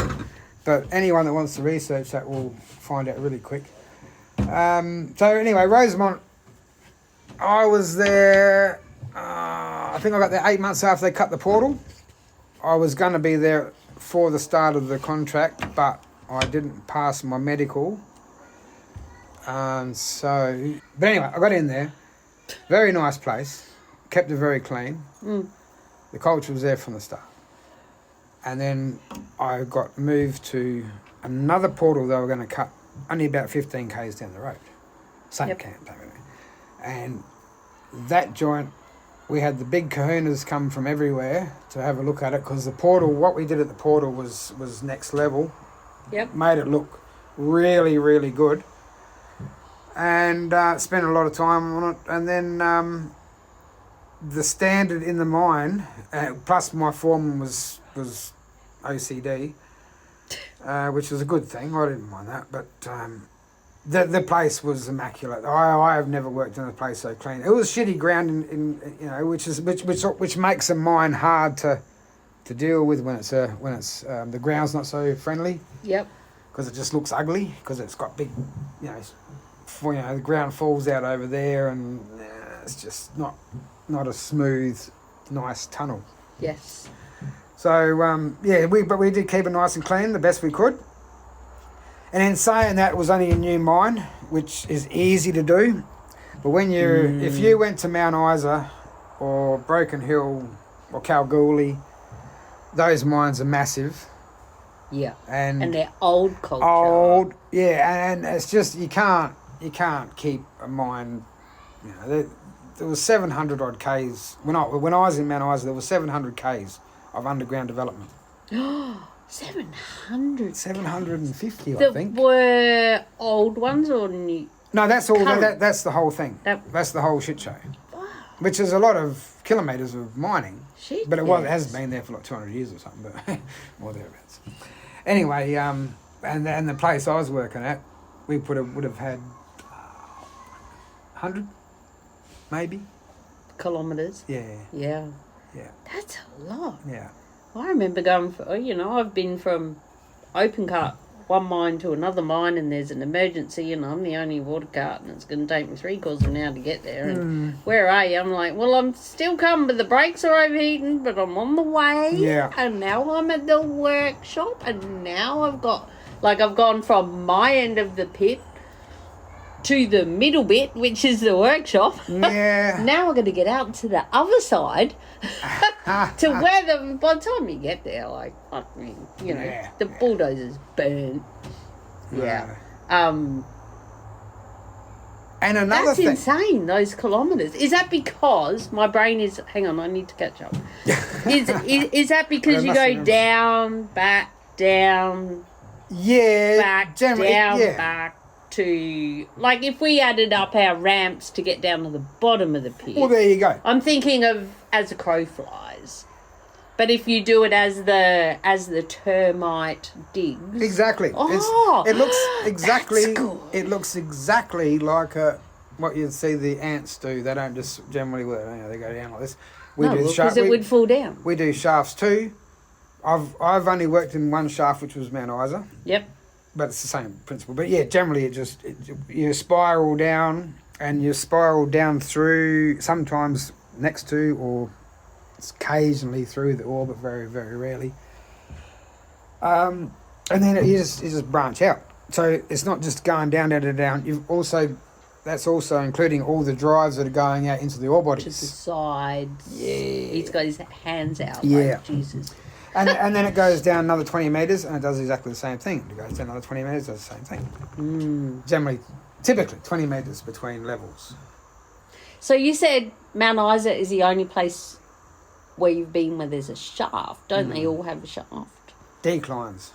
But anyone that wants to research that will find out really quick. So anyway, Rosemont, I was there, I I think I got there 8 months after they cut the portal. I was going to be there for the start of the contract, but I didn't pass my medical. But anyway, I got in there. Very nice place. Kept it very clean. The culture was there from the start. And then I got moved to another portal they were going to cut only about 15 k's down the road. Same camp, everything. And that joint, we had the big kahunas come from everywhere to have a look at it, because the portal, what we did at the portal was next level. Yep. Made it look really, really good. And spent a lot of time on it. And then the standard in the mine, plus my foreman was OCD, which was a good thing. I didn't mind that. But the place was immaculate. I have never worked in a place so clean. It was shitty ground, which makes a mine hard to deal with when it's the ground's not so friendly. Yep. Because it just looks ugly, because it's got big, the ground falls out over there, and it's just not a smooth, nice tunnel. Yes. So but we did keep it nice and clean the best we could. And in saying that, it was only a new mine, which is easy to do. But when if you went to Mount Isa or Broken Hill or Kalgoorlie, those mines are massive. Yeah. And they're old culture. Old, yeah, and it's just you can't keep a mine. There was 700 odd k's when I was in Mount Isa. There was 700 k's of underground development. 700. 750, I that think. Were old ones or new? No, that's all. That's the whole thing. That's the whole shit show. Wow. Which is a lot of kilometres of mining. Shit. But it hasn't been there for like 200 years or something, but more thereabouts. Anyway, and the place I was working at, we would have had 100, maybe. Kilometres. Yeah. Yeah. Yeah. That's a lot. Yeah. I remember going I've been from open cut one mine to another mine, and there's an emergency, and I'm the only water cart, and it's going to take me 3/4 of an hour to get there. And where are you? I'm like, well, I'm still coming, but the brakes are overheating, but I'm on the way. Yeah. And now I'm at the workshop, and now I've gone from my end of the pit to the middle bit, which is the workshop. Yeah. Now we're going to get out to the other side to where by the time you get there, the bulldozer's burnt. Yeah. And another that's thing. insane, those kilometres. Is that because my brain is... Hang on, I need to catch up. Is that because you go down, back, down... Yeah. Back, down, back... to if we added up our ramps to get down to the bottom of the pit. Well, there you go. I'm thinking of as a crow flies, but if you do it as the termite digs, exactly. It looks exactly. It looks exactly like what you'd see the ants do. They don't just generally they go down like this. Because it would fall down. We do shafts too. I've only worked in one shaft, which was Mount Isa. Yep. But it's the same principle. But yeah, generally you spiral down, and you spiral down through, sometimes next to or occasionally through the ore, but very, very rarely. And then you just branch out. So it's not just going down. That's also including all the drives that are going out into the ore bodies. To the sides. Yeah. He's got his hands out like Jesus. And then it goes down another 20 metres, and it does exactly the same thing. It goes down another 20 metres, does the same thing. Generally, typically 20 metres between levels. So you said Mount Isa is the only place where you've been where there's a shaft. Don't they all have a shaft? Declines.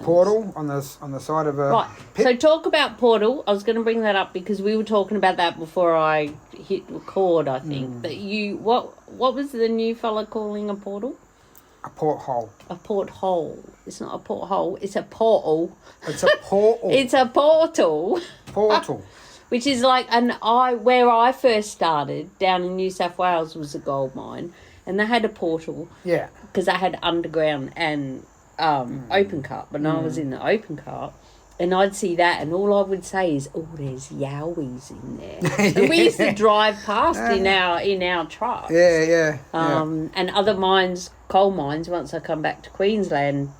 Portal on the side of a pit. So talk about portal. I was going to bring that up because we were talking about that before I hit record, I think. But what was the new fella calling a portal? A porthole. A porthole. It's not a porthole. It's a portal. It's a portal. It's a portal. Portal. Which is where I first started down in New South Wales was a gold mine, and they had a portal. Yeah. Because they had underground and open cut. But when I was in the open cut, And I'd see that, and all I would say is, "Oh, there's yowies in there." And we used to drive past in our trucks. Yeah. And other mines, coal mines. Once I come back to Queensland,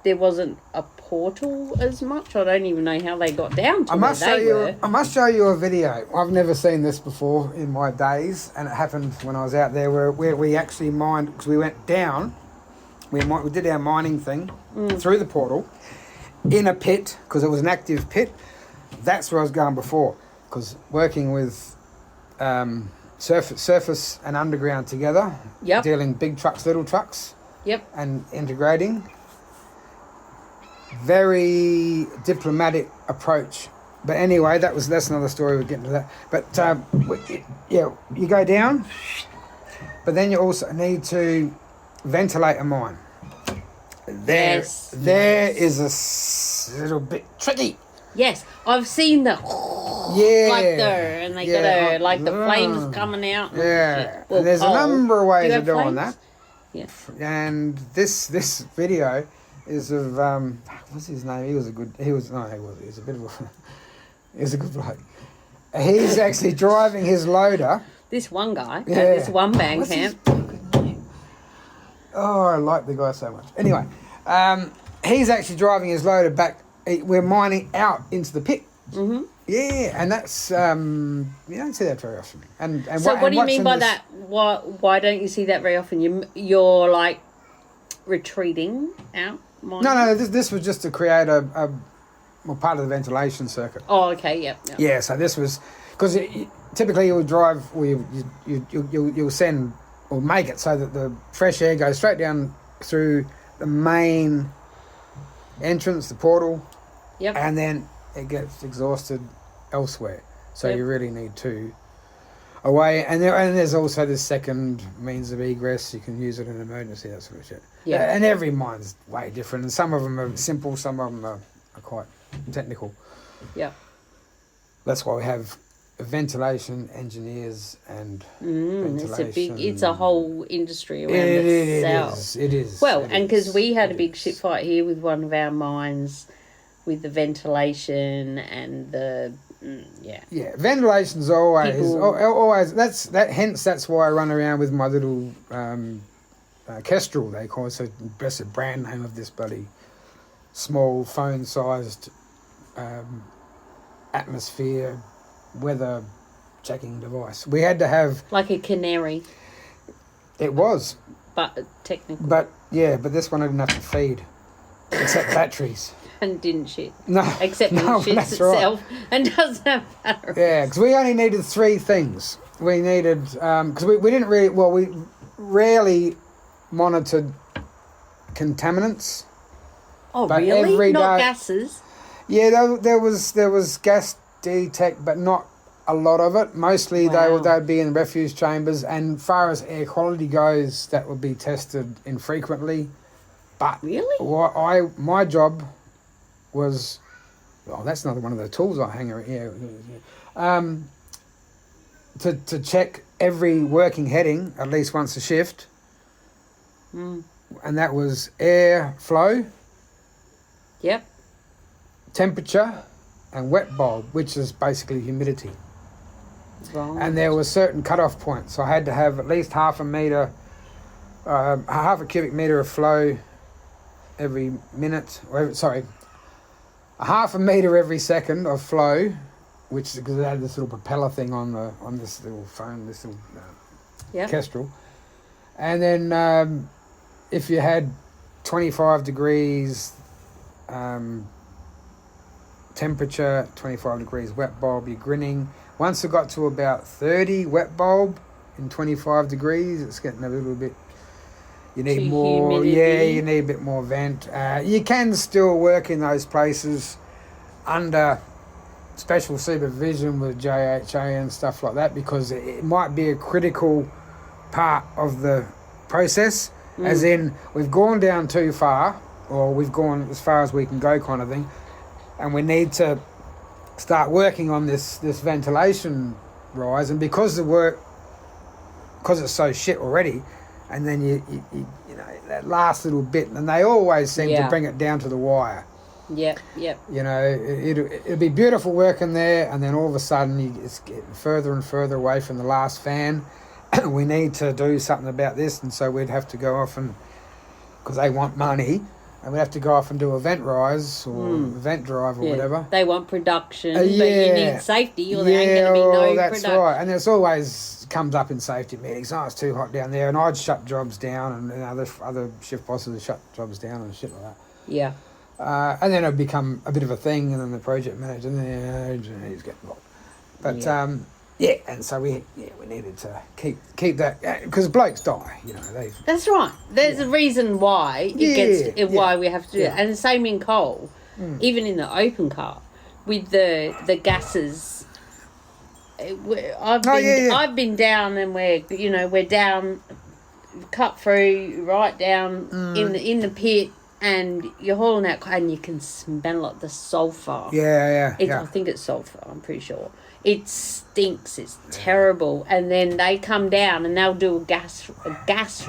there wasn't a portal as much. I don't even know how they got down to I must where they were. I must show you a video. I've never seen this before in my days, and it happened when I was out there where we actually mined, because we went down. We did our mining thing through the portal in a pit, because it was an active pit. That's where I was going before, because working with surface and underground together, dealing big trucks, little trucks, and integrating. Very diplomatic approach. But anyway, that's another story. We'll get into that. But you go down, but then you also need to ventilate a mine. There is a little bit tricky. Yes, I've seen the and they got the flames coming out. And there's a number of ways of doing that. Yeah. And this video is of what's his name? He was a good bloke. He's actually driving his loader. This one guy at this one bang camp. Oh, I like the guy so much. Anyway, he's actually driving his loader back. We're mining out into the pit. Mm-hmm. Yeah, and that's you don't see that very often. And so, what do you mean by that? Why don't you see that very often? You're like retreating out. No. This was just to create a part of the ventilation circuit. Oh, okay. Yep. Yeah. So this was because typically you would drive, or you'll send or make it so that the fresh air goes straight down through the main entrance, the portal. Yep. And then it gets exhausted elsewhere. So you really need two away. And there's also the second means of egress. You can use it in an emergency, that sort of shit. Yeah. And every mine's way different. And some of them are simple, some of them are quite technical. Yeah. That's why we have ventilation engineers and ventilation. It's a whole industry around itself. It is. Well, and because we had a big shit fight here with one of our mines with the ventilation and the ventilation's always that's why I run around with my little Kestrel, they call it. So that's the brand name of this bloody small phone sized atmosphere weather checking device. We had to have like a canary. It was, but technically. But this one I didn't have to feed, except batteries. And didn't shit. No. Except it shits itself and doesn't have batteries. Yeah, because we only needed three things. We needed because we didn't really we rarely monitored contaminants. Oh, really? Not gases? Yeah, there was gas detect, but not a lot of it. Mostly they'd be in refuse chambers, and far as air quality goes, that would be tested infrequently. But really, my job was, that's another one of the tools I hang around here. To check every working heading at least once a shift, and that was air flow. Yep. Temperature and wet bulb, which is basically humidity. Right. And there were certain cut-off points. So I had to have at least half a cubic metre of flow every minute, a half a metre every second of flow, which is because it had this little propeller thing on this little phone, this little Kestrel. And then if you had 25 degrees temperature, 25 degrees wet bulb, you're grinning. Once it got to about 30 wet bulb in 25 degrees, it's getting a little bit, you need more, humidity. You need a bit more vent. You can still work in those places under special supervision with JHA and stuff like that, because it might be a critical part of the process, as in we've gone down too far, or we've gone as far as we can go kind of thing, and we need to start working on this ventilation rise. And because it's so shit already, and then you know that last little bit, and they always seem to bring it down to the wire. Yep. You know, it'll be beautiful working there, and then all of a sudden it's getting further and further away from the last fan. We need to do something about this, and so we'd have to go off and, because they want money, and we'd have to go off and do event rise or event drive or whatever. They want production, but you need safety, or there ain't going to be no that's production. right. And it's always comes up in safety meetings. Oh, it's too hot down there, and I'd shut jobs down, and other shift bosses would shut jobs down and shit like that. Yeah. And then it'd become a bit of a thing, and then the project manager, he's getting involved. But and so we needed to keep that, because blokes die, you know. That's right. There's a reason why why we have to do it, and the same in coal, even in the open cut with the gases. I've been down, and we're down, cut through right down in the pit. And you're hauling out, and you can smell like the sulphur. I think it's sulphur, I'm pretty sure. It stinks. It's terrible. And then they come down and they'll do a gas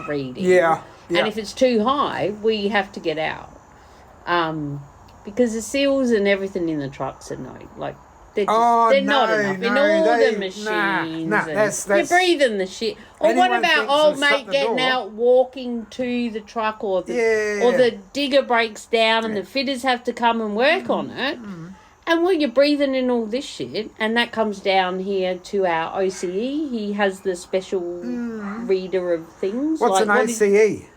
reading. Yeah. And if it's too high, we have to get out. Because the seals and everything in the trucks are they're not enough in all the machines. You're breathing the shit. Or what about old mate getting out, walking to the truck, or the digger breaks down and the fitters have to come and work on it. And you're breathing in all this shit, and that comes down here to our OCE. He has the special reader of things. What's an OCE?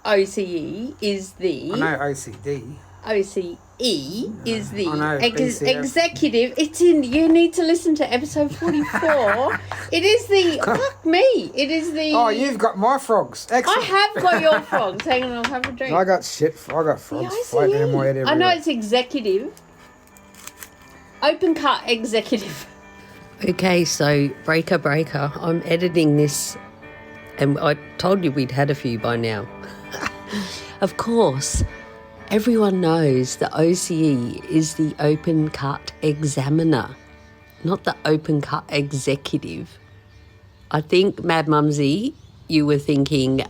OCE is the... I know OCD. OCE is the executive. It's in. You need to listen to episode 44. It is the fuck me. It is the. Oh, you've got my frogs. Excellent. I have got your frogs. Hang on, I'll have a drink. I got frogs floating in my head everywhere. I know it's executive. Open cut executive. Okay, so breaker. I'm editing this, and I told you we'd had a few by now. Of course. Everyone knows the OCE is the open cut examiner, not the open cut executive. I think, Mad Mumzie, you were thinking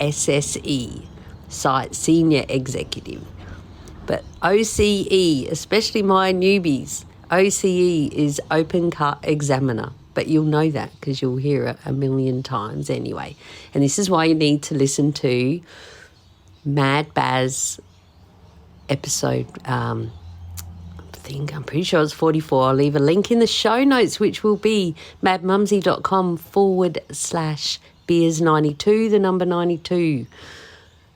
SSE, Site Senior Executive. But OCE, especially my newbies, OCE is open cut examiner. But you'll know that because you'll hear it a million times anyway. And this is why you need to listen to Mad Baz episode, I'm pretty sure it's 44. I'll leave a link in the show notes, which will be madmumzie.com/beers92, the number 92.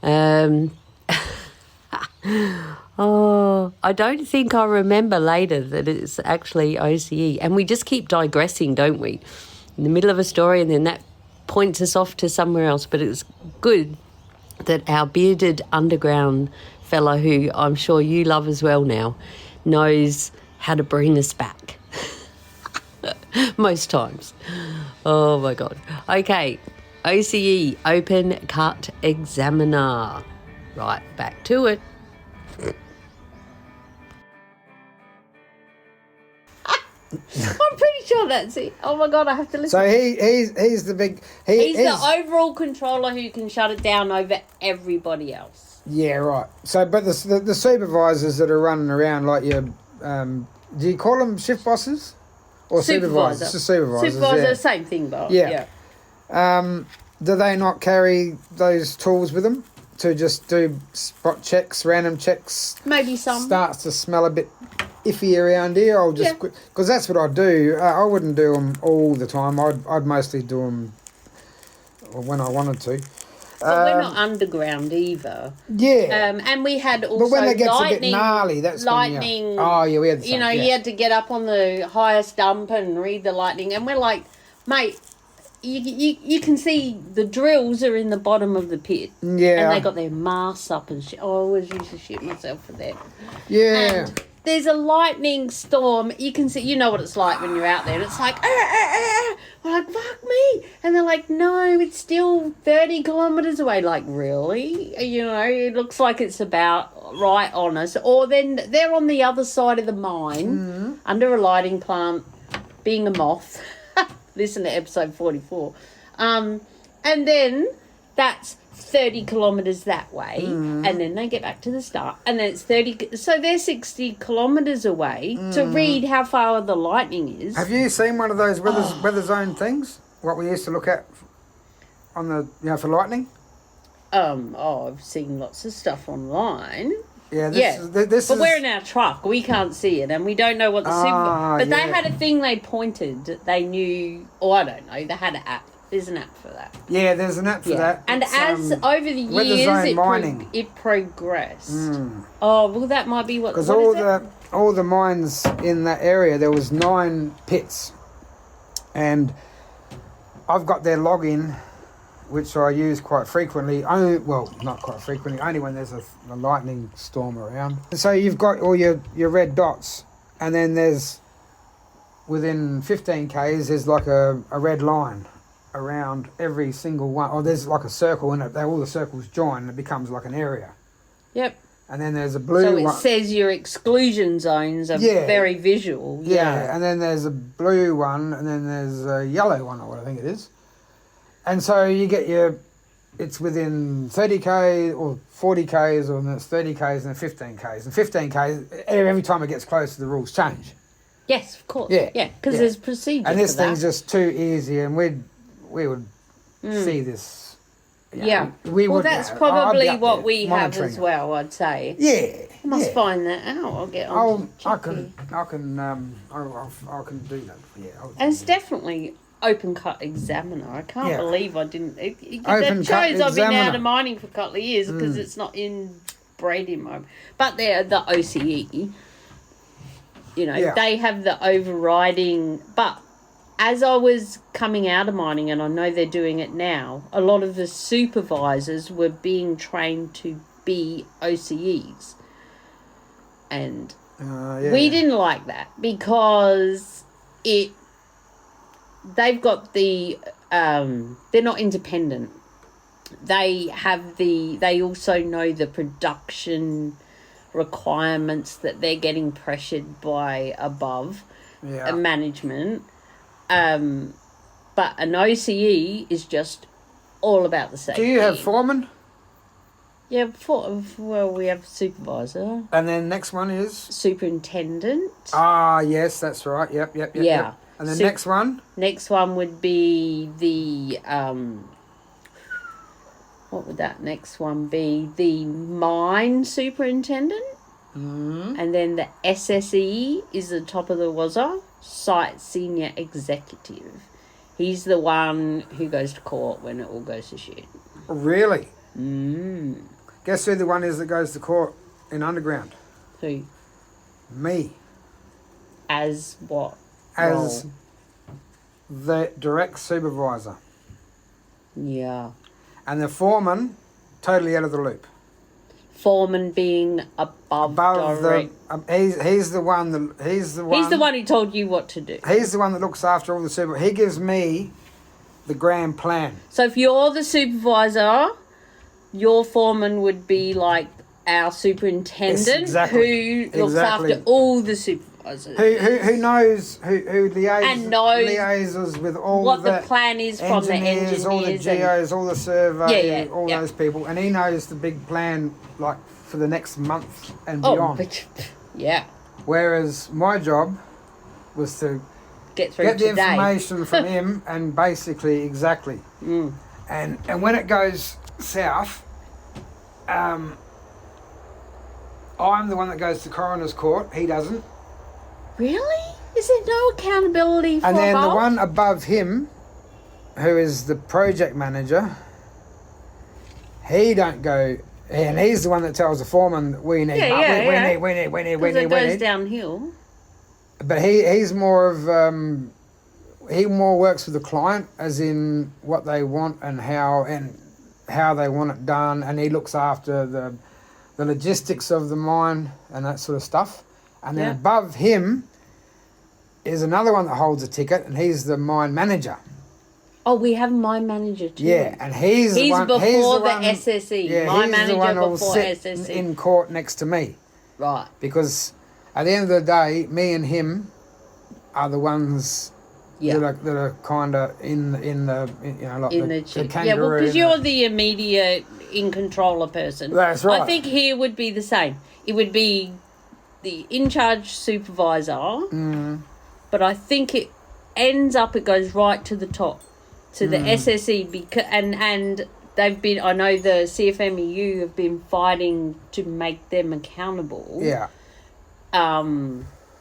I don't think I remember later that it's actually OCE. And we just keep digressing, don't we? In the middle of a story, and then that points us off to somewhere else. But it's good that our bearded underground fella, who I'm sure you love as well now, knows how to bring us back. Most times. Oh, my God. Okay, OCE, Open Cut Examiner. Right, back to it. I'm pretty sure that's it. Oh my God, I have to listen. So he's the big... He's the overall controller who can shut it down over everybody else. Yeah, right. So, but the supervisors that are running around, like your... do you call them shift bosses? Or supervisors? It's a supervisor, same thing, but yeah. Do they not carry those tools with them to just do spot checks, random checks? Maybe some. Starts to smell a bit iffy around here. I'll just... Because that's what I do. I wouldn't do them all the time. I'd mostly do them when I wanted to. But we're not underground either. Yeah. And we had also but when it gets lightning, a bit gnarly, that's lightning. When oh, yeah, we had the same, you had to get up on the highest dump and read the lightning. And we're like, mate, you can see the drills are in the bottom of the pit. Yeah. And they got their masks up and shit. Oh, I always used to shit myself for them. Yeah. And there's a lightning storm. You can see, you know what it's like when you're out there. And it's like, We're like, fuck me. And they're like, no, it's still 30 kilometres away. Like, really? You know, it looks like it's about right on us. Or then they're on the other side of the mine, under a lighting plant, being a moth. Listen to episode 44. And then that's 30 kilometres that way, and then they get back to the start, and then it's 30. So they're 60 kilometres away to read how far the lightning is. Have you seen one of those weather zone things? What we used to look at on the for lightning? I've seen lots of stuff online. Yeah, this but is... we're in our truck. We can't see it, and we don't know what the But they had a thing they pointed. They knew, or I don't know. They had an app. There's an app for that. Yeah, there's an app for that. And it's, as over the years, it progressed. Oh, well, that might be what. Because all the mines in that area, there was 9 pits, and I've got their login, which I use quite frequently. Not quite frequently, only when there's a lightning storm around. So you've got all your red dots, and then there's, within 15 k's, there's like a red line around every single one. Or there's like a circle in it. All the circles join, and it becomes like an area. Yep. And then there's a blue So it one. says your exclusion zones are very visual. Yeah, and then there's a blue one, and then there's a yellow one, or what I think it is. And so you get it's within 30k or 40k's, or then it's 30k's and then 15k's. And 15k's, every time it gets closer, the rules change. Yes, of course. Yeah. Yeah, because there's procedure And this for that. thing's just too easy, and we would see this. That's probably what we have as well, I'd say. Yeah. I must find that out. I'll get on. I can do that. Yeah. And it's definitely Open Cut Examiner. I can't believe I didn't. That Open Cut shows I've been Examiner. out of mining for a couple of years because it's not inbred in my. But they're the OCE. They have the overriding. But as I was coming out of mining, and I know they're doing it now, a lot of the supervisors were being trained to be OCEs. And we didn't like that because they've got they're not independent. They also know the production requirements that they're getting pressured by above management. But an OCE is just all about the safety. Do you have foreman? Yeah, we have supervisor. And then next one is? Superintendent. Ah, yes, that's right. Yep. Yeah. And the next one? Next one would be the, what would that next one be? The mine superintendent. Mm-hmm. And then the SSE is the top of the wazza, site senior executive. He's the one who goes to court when it all goes to shit. Really? Mm. Guess who the one is that goes to court in underground? Who? Me. As what? As the direct supervisor. Yeah. And the foreman, totally out of the loop. Foreman being above direct. He's the one. He's the one who told you what to do. He's the one that looks after all the super. He gives me the grand plan. So if you're the supervisor, your foreman would be like our superintendent, who looks after all the supervisors. Who knows who liaises with all what the plan is from the engineers, all the geos, all the survey, those people, and he knows the big plan like for the next month and beyond. Yeah. Whereas my job was to get the information from him and basically and when it goes south, I'm the one that goes to coroner's court. He doesn't. Really? Is there no accountability for And then above? the one above him, who is the project manager, he don't go, and he's the one that tells the foreman that we need, we need. Because it goes downhill. But he's more of, he more works with the client, as in what they want and how they want it done, and he looks after the logistics of the mine and that sort of stuff. And then above him is another one that holds a ticket, and he's the mine manager. Oh, we have a mine manager too. Yeah, and he's the one... Before the one, SSE. Yeah, mine he's manager the one who'll before sit SSE. in court next to me. Right. Because at the end of the day, me and him are the ones Yeah. that are kind of in the like the kangaroo. Yeah, well, because you're the immediate in controller person. That's right. I think here would be the same. It would be the in charge supervisor, but I think it goes right to the top, to the SSE, and they've been. I know the CFMEU have been fighting to make them accountable. Yeah.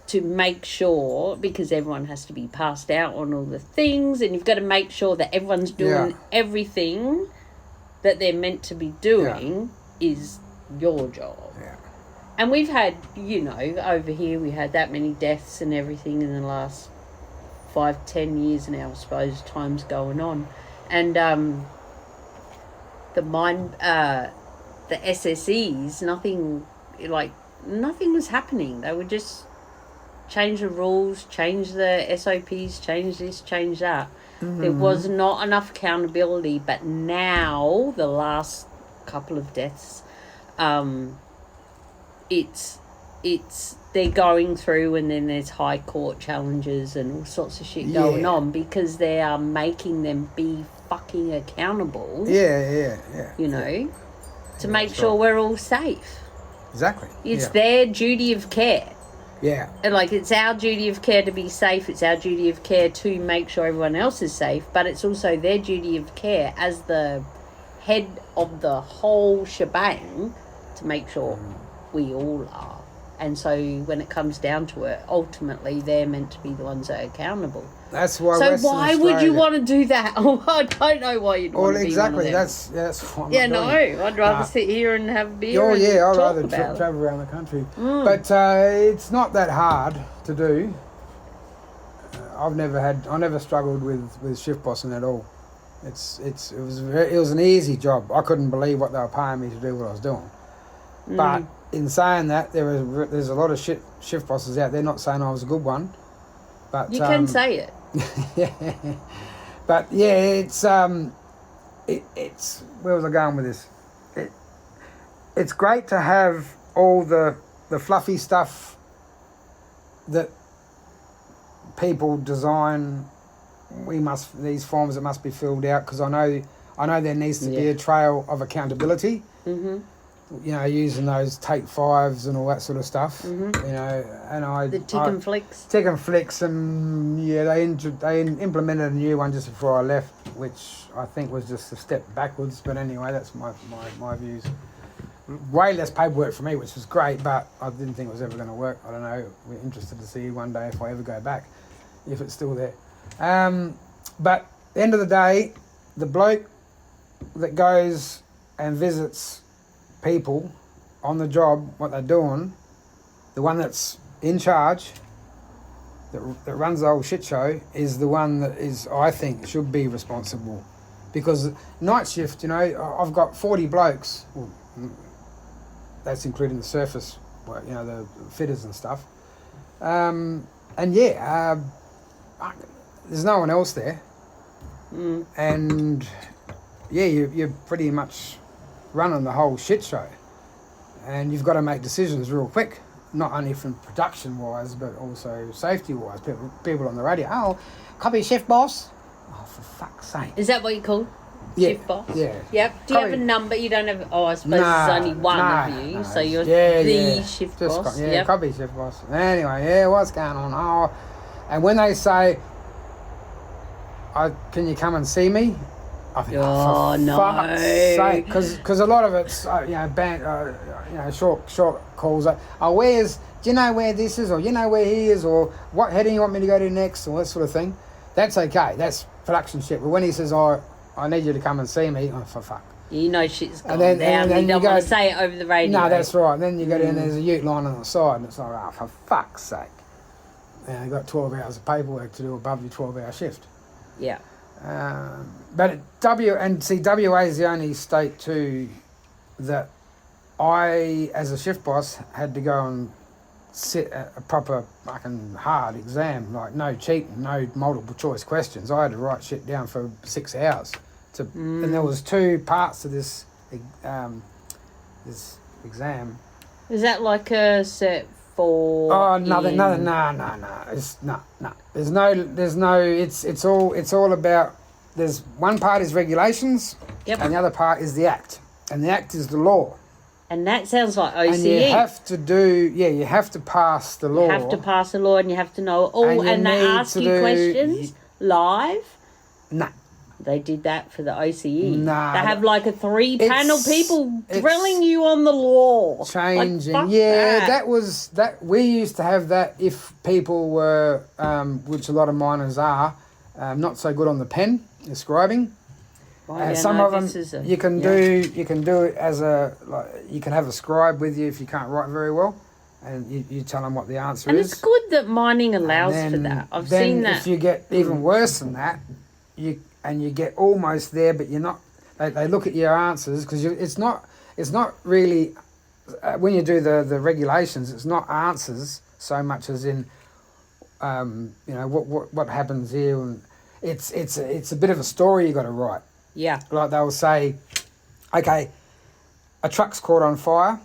To make sure, because everyone has to be passed out on all the things, and you've got to make sure that everyone's doing everything that they're meant to be doing is your job. Yeah. And we've had, over here we had that many deaths and everything in the last 5-10 years now, I suppose, time's going on. And the SSEs, nothing was happening. They would just change the rules, change the SOPs, change this, change that. There was not enough accountability, but now the last couple of deaths, it's they're going through, and then there's high court challenges and all sorts of shit going on because they are making them be fucking accountable. To make sure we're all safe. Exactly. It's their duty of care. Yeah. And it's our duty of care to be safe. It's our duty of care to make sure everyone else is safe. But it's also their duty of care as the head of the whole shebang to make sure we all are. And so when it comes down to it, ultimately they're meant to be the ones that are accountable. That's why. So why would you want to do that? Oh, I don't know why you'd want to be one of them. That's what I'm no, I'd rather sit here and have a beer. I'd rather travel around the country. But it's not that hard to do. I never struggled with shift bossing at all. It was an easy job. I couldn't believe what they were paying me to do what I was doing. But in saying that, there's a lot of shift bosses out there. Not saying I was a good one, but you can say it. But it's where was I going with this? It's great to have all the fluffy stuff that people design. These forms that must be filled out, because I know there needs to be a trail of accountability. Using those take fives and all that sort of stuff. And the tick and flicks, and they implemented a new one just before I left, which I think was just a step backwards. But anyway, that's my views. Way less paperwork for me, which was great, but I didn't think it was ever going to work. I don't know. We're interested to see one day if I ever go back, if it's still there. But at the end of the day, the bloke that goes and visits people on the job, what they're doing, the one that's in charge, that runs the whole shit show, is the one that I think should be responsible. Because night shift, I've got 40 blokes, well, that's including the surface, the fitters and stuff. There's no one else there. And you're pretty much running the whole shit show, and you've got to make decisions real quick, not only from production wise but also safety wise. People on the radio, copy shift boss. Oh, for fuck's sake. Is that what you call shift boss? Yep. Do you have a number? You don't have. I suppose there's only one of you, so you're the shift boss. Copy shift boss. Anyway, what's going on? And when they say, can you come and see me? I think, for fuck's sake, because a lot of it's short calls. Do you know where this is, or you know where he is, or what heading you want me to go to next, or that sort of thing. That's okay. That's production shit. But when he says, I need you to come and see me, for fuck. Shit's gone down. And then you don't want to say it over the radio. No, that's right. And then you go down, there's a ute line on the side, and it's like, for fuck's sake. And you've got 12 hours of paperwork to do above your 12-hour shift. Yeah. But WA is the only state too that I, as a shift boss, had to go and sit a proper fucking hard exam, like no cheating, no multiple choice questions. I had to write shit down for 6 hours. And there was 2 parts to this exam. Is that like a set for? Oh, nothing. No. It's no. There's no. It's all about. There's one part is regulations, and the other part is the act, and the act is the law. And that sounds like OCE. And you have to you have to pass the law. You have to pass the law, and you have to know all. And they ask you questions live. No. They did that for the OCE. Nah, they have like a 3-panel people drilling you on the law. Changing. Like, that was that. We used to have that if people were, which a lot of miners are, not so good on the pen, scribing. Some of them you can do it as you can have a scribe with you if you can't write very well, and you tell them what the answer is. And it's good that mining allows for that. I've seen that. If you get even worse than that, you get almost there, but you're not. They look at your answers because it's not really when you do the regulations. It's not answers so much as in what happens here, and it's a bit of a story you got to write. Yeah. Like they'll say, okay, a truck's caught on fire.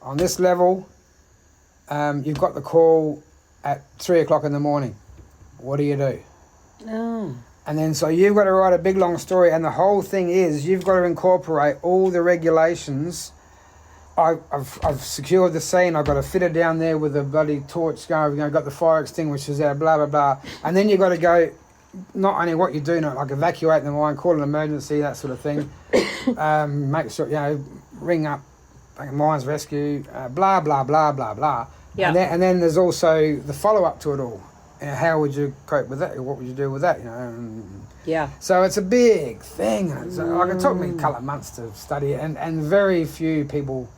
On this level, you've got the call at 3 o'clock in the morning. What do you do? Oh. And then so you've got to write a big long story, and the whole thing is you've got to incorporate all the regulations. I've secured the scene. I've got a fitter down there with a bloody torch going. Got the fire extinguishers there. Blah blah blah. And then you've got to go. Not only what you do, like evacuate the mine, call an emergency, that sort of thing. Make sure ring up mines rescue. Blah blah blah blah blah. Yeah. And then there's also the follow up to it all. How would you cope with that? What would you do with that? Yeah. So it's a big thing. It took me a couple of months to study it, and very few people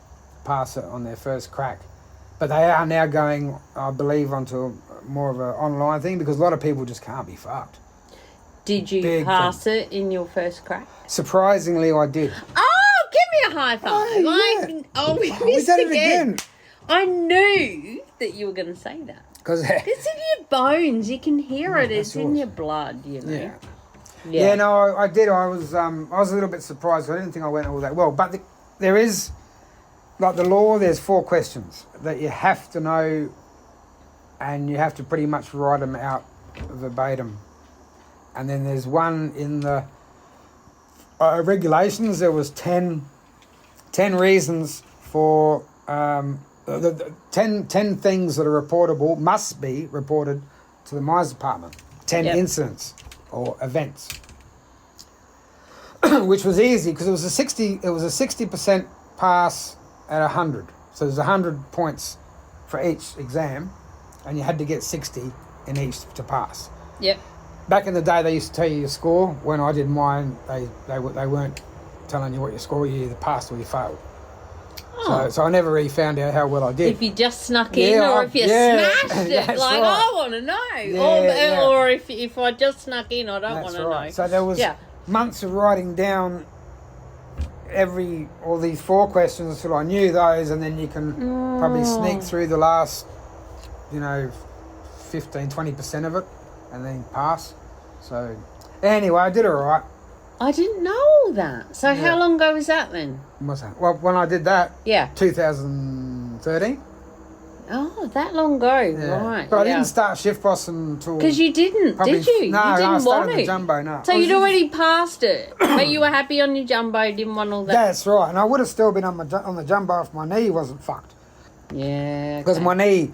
pass it on their first crack. But they are now going, I believe, onto more of an online thing because a lot of people just can't be fucked. Did you pass it in your first crack? Surprisingly, I did. Oh, give me a high five! We missed did it again. I knew that you were going to say that. Because it's in your bones. You can hear it. It's in your blood. Yeah. Yeah. No, I did. I was a little bit surprised. I didn't think I went all that well. But there is, like the law. There's 4 questions that you have to know, and you have to pretty much write them out verbatim. And then there's one in the regulations. There was 10 reasons for. The 10 things that are reportable must be reported to the mines department. 10 incidents or events, which was easy because it was a 60% pass at 100. So there's 100 points for each exam, and you had to get 60 in each to pass. Yep. Back in the day, they used to tell you your score. When I did mine, they weren't telling you what your score. You either passed or you failed. Oh. So I never really found out how well I did. If you just snuck in, or if you smashed it, like right. I want to know. Or if I just snuck in, I don't want to know. So there was months of writing down all these 4 questions until I knew those, and then you can probably sneak through the last, 15-20% of it, and then pass. So anyway, I did all right. I didn't know that. So how long ago was that then? What's that? Well, when I did that, 2013. Oh, that long ago, right? But I didn't start shift boss until because you didn't, did you? No, you didn't I started want the jumbo. No, so you'd already passed it, but you were happy on your jumbo. Didn't want all that. That's right, and I would have still been on the jumbo if my knee wasn't fucked. Yeah, because my knee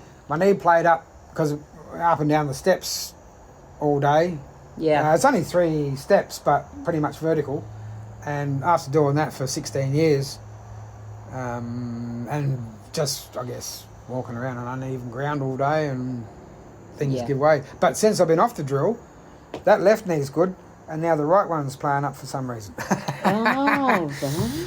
played up because up and down the steps all day. Yeah. It's only 3 steps, but pretty much vertical. And after doing that for 16 years, and just, I guess, walking around on uneven ground all day and things give way. But since I've been off the drill, that left knee's good, and now the right one's playing up for some reason. Right.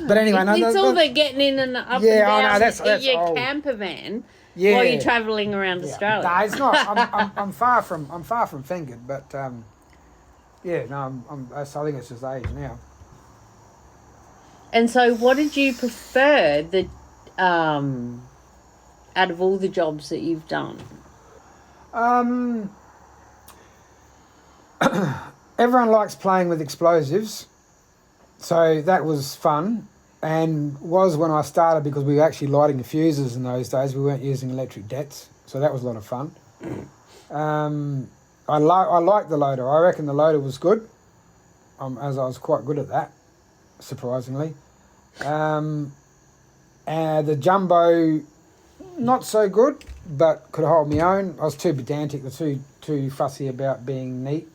But anyway, it's all the getting in and up and down that's in your old. camper van while you're travelling around Australia. No, it's not. I'm far from fingered, but I think it's just age now. And so, what did you prefer out of all the jobs that you've done? Everyone likes playing with explosives, so that was fun. and was when I started, because we were actually lighting the fuses in those days. We weren't using electric debts, so that was a lot of fun. I liked the loader. I reckon the loader was good, as I was quite good at that, surprisingly. The jumbo, not so good, but could hold my own. I was too pedantic, too fussy about being neat.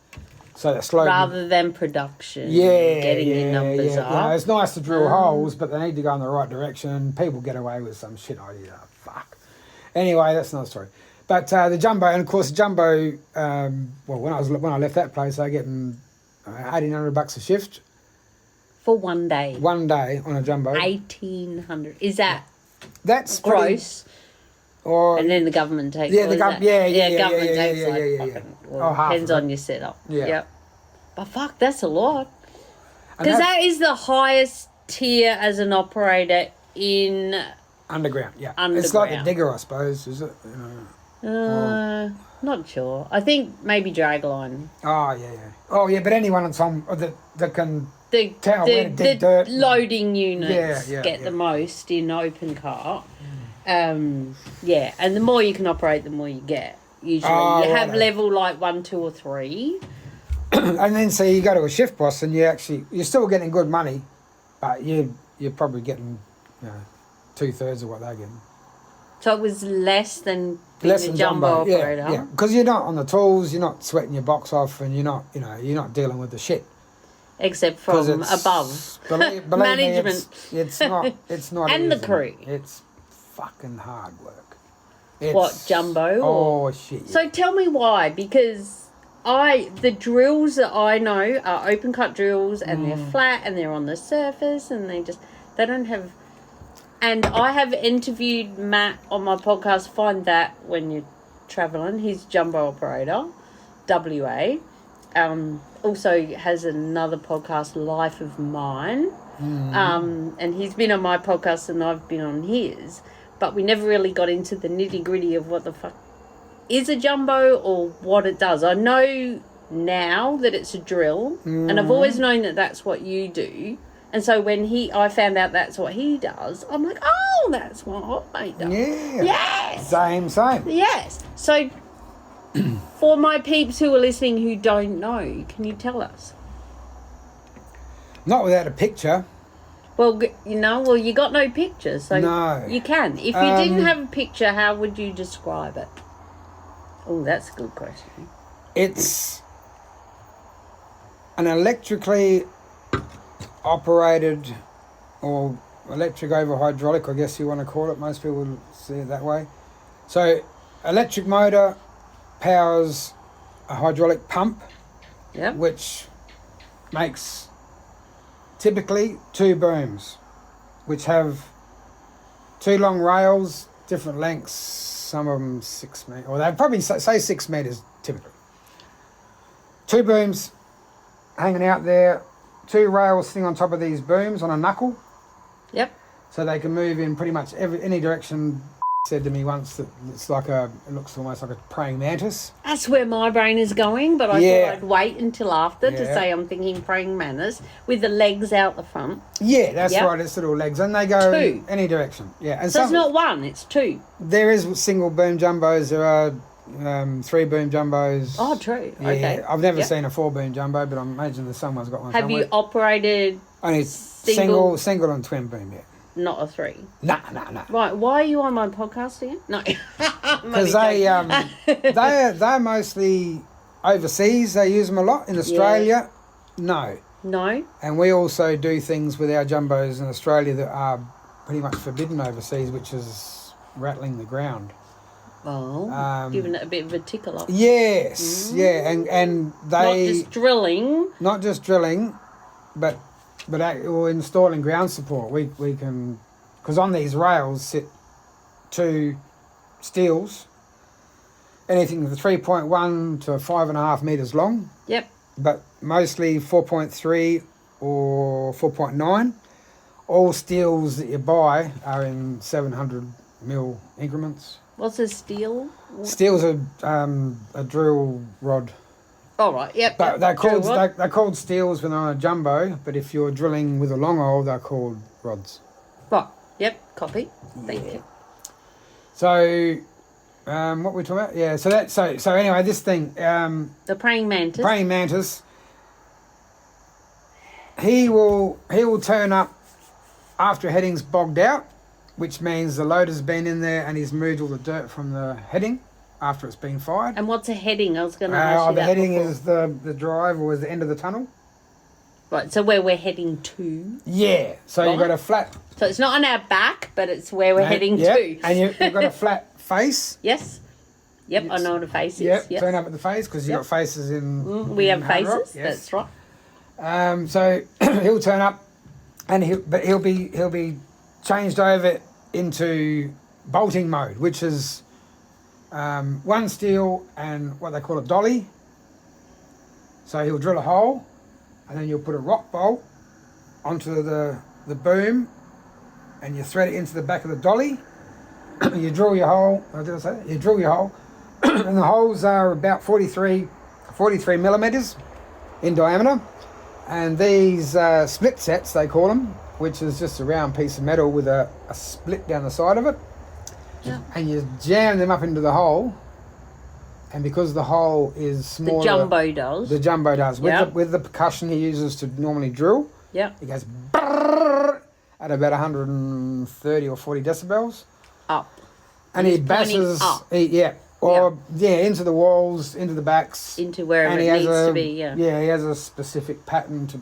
So that slowed rather than production, getting your numbers up. You know, it's nice to drill holes, but they need to go in the right direction. People get away with some shit idea. Fuck. Anyway, that's another story. But the jumbo, and of course the jumbo. When I left that place, I get $1,800 a shift for 1 day. 1 day on a jumbo. 1,800. Is that's Pretty, gross? And then the government takes. Government takes depends on your setup. Yeah. Yep. But fuck, that's a lot. Because that is the highest tier as an operator in underground. Yeah, it's like a digger, I suppose. Is it? Not sure. I think maybe dragline. Oh yeah, but anyone that's on that can tell where to dig dirt. Loading units get the most in open cart. And the more you can operate, the more you get. Usually, you have level like 1, 2, or 3. And then you go to a shift boss, and you're still getting good money, but you're probably getting 2/3 of what they're getting. So it was less than jumbo operator. Yeah, because you're not on the tools, you're not sweating your box off, and you're not dealing with the shit. Except from above. Believe management. Me, it's not. And easy. the crew. It's fucking hard work. What, jumbo? Oh shit. Yeah. So tell me why, because the drills that I know are open cut drills, and they're flat and they're on the surface, and they don't have. And I have interviewed Matt on my podcast. Find that when you're travelling. He's jumbo operator, WA. Also has another podcast, Life of Mine. And he's been on my podcast and I've been on his. But we never really got into the nitty-gritty of what the fuck is a jumbo or what it does. I know now that it's a drill, and I've always known that that's what you do. And so when I found out that's what he does, I'm like, oh, that's what Hot Mate does. Yeah. Yes. Same. Yes. So for my peeps who are listening who don't know, can you tell us? Not without a picture. Well, you got no picture, so no. You can. If you didn't have a picture, how would you describe it? Oh, that's a good question. It's an electrically operated, or electric over hydraulic, I guess you want to call it. Most people would see it that way. So, electric motor powers a hydraulic pump, which makes typically 2 booms, which have 2 long rails, different lengths, some of them 6 meters, or they'd probably say 6 meters typically. 2 booms hanging out there, 2 rails sitting on top of these booms on a knuckle. Yep. So they can move in pretty much any direction. Said to me once that it looks almost like a praying mantis. That's where my brain is going, but I thought I'd wait until after to say I'm thinking praying mantis with the legs out the front. Yeah, that's right. It's little legs, and they go 2. any direction. Yeah, and so it's not 1; it's 2. There is single boom jumbos. There are 3 boom jumbos. Oh, true. Yeah, okay. I've never seen a 4 boom jumbo, but I imagine that someone's got one. Have somewhere. you operated only single and twin boom? Yeah. Not a 3. Nah. Right, why are you on my podcast again? No. Because they're mostly overseas. They use them a lot. In Australia, no. And we also do things with our jumbos in Australia that are pretty much forbidden overseas, which is rattling the ground. Oh, giving it a bit of a tickle up. Yes, and they... Not just drilling, but installing ground support. We can, because on these rails sit 2 steels, anything from 3.1 to 5.5 meters long. Yep. But mostly 4.3 or 4.9. All steels that you buy are in 700 mil increments. What's a steel? Steel's a drill rod. Oh, right, yep. But they're called steels when they're on a jumbo, but if you're drilling with a long hole, they're called rods. Right. Yep. Copy. Thank you. So, what were we talking about? Yeah. So anyway, this thing. The praying mantis. Praying mantis. He will turn up after a heading's bogged out, which means the loader's been in there and he's moved all the dirt from the heading after it's been fired. And what's a heading? I was going to ask you the that heading before. is the drive or is the end of the tunnel. Right, so where we're heading to. Yeah, so Right. you've got a flat... So it's not on our back, but it's where we're heading to. And you've got a flat face. Yes. Yep, I know what a face is. Yep, turn up at the face because you've got faces in... We have in hard rock, faces, yes. that's right. So he'll turn up and he'll be changed over into bolting mode, which is one steel and what they call a dolly. So he'll drill a hole and then you'll put a rock bolt onto the boom and you thread it into the back of the dolly. You drill your hole. Did I say that? You drill your hole and the holes are about 43 millimeters in diameter. And these split sets, they call them, which is just a round piece of metal with a split down the side of it. Yeah. And you jam them up into the hole. And because the hole is smaller... The jumbo does. The jumbo does. Yep. With the percussion he uses to normally drill, Yep. it goes brrrr at about 130 or 40 decibels. Up. And he He's pointing bashes... up. Into the walls, into the backs. Into wherever and it he has needs to be, yeah. Yeah, he has a specific pattern to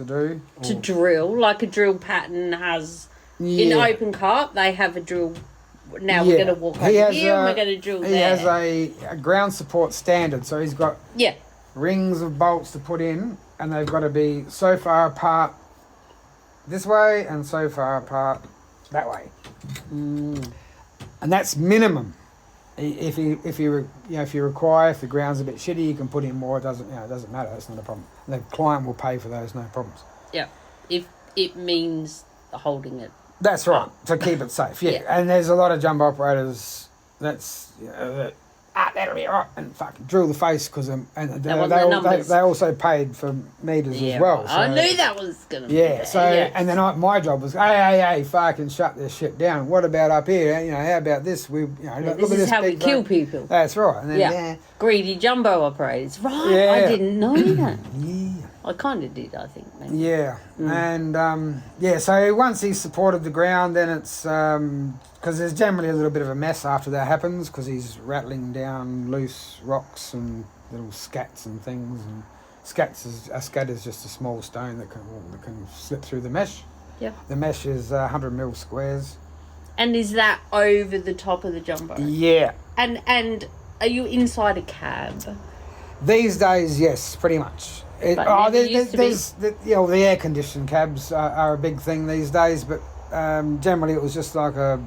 do. To drill, like a drill pattern has... In open cut, they have a drill... Now we're going to walk over here and we're going to drill there. He has a ground support standard, so he's got rings of bolts to put in, and they've got to be so far apart this way and so far apart that way. And that's minimum. If you require, if the ground's a bit shitty, you can put in more. It doesn't matter. That's not a problem. The client will pay for those, no problems. Yeah, if it means holding it. That's right, to keep it safe. Yeah, and there's a lot of jumbo operators that'll be all right, and fucking drill the face because they also paid for meters as well. So, I knew that was going to be there. And then my job was, hey, fucking shut this shit down. What about up here? You know, how about this? This is how we kill people. That's right. And then, greedy jumbo operators. Right, I didn't know that. Yeah. I kind of did, I think. Maybe. Yeah, and so once he's supported the ground, then it's because there's generally a little bit of a mess after that happens because he's rattling down loose rocks and little scats and things. And a scat is just a small stone that can slip through the mesh. Yeah. The mesh is 100 mil squares. And is that over the top of the jumbo? Yeah. And are you inside a cab? These days, yes, pretty much. The air conditioned cabs are a big thing these days, but generally it was just like a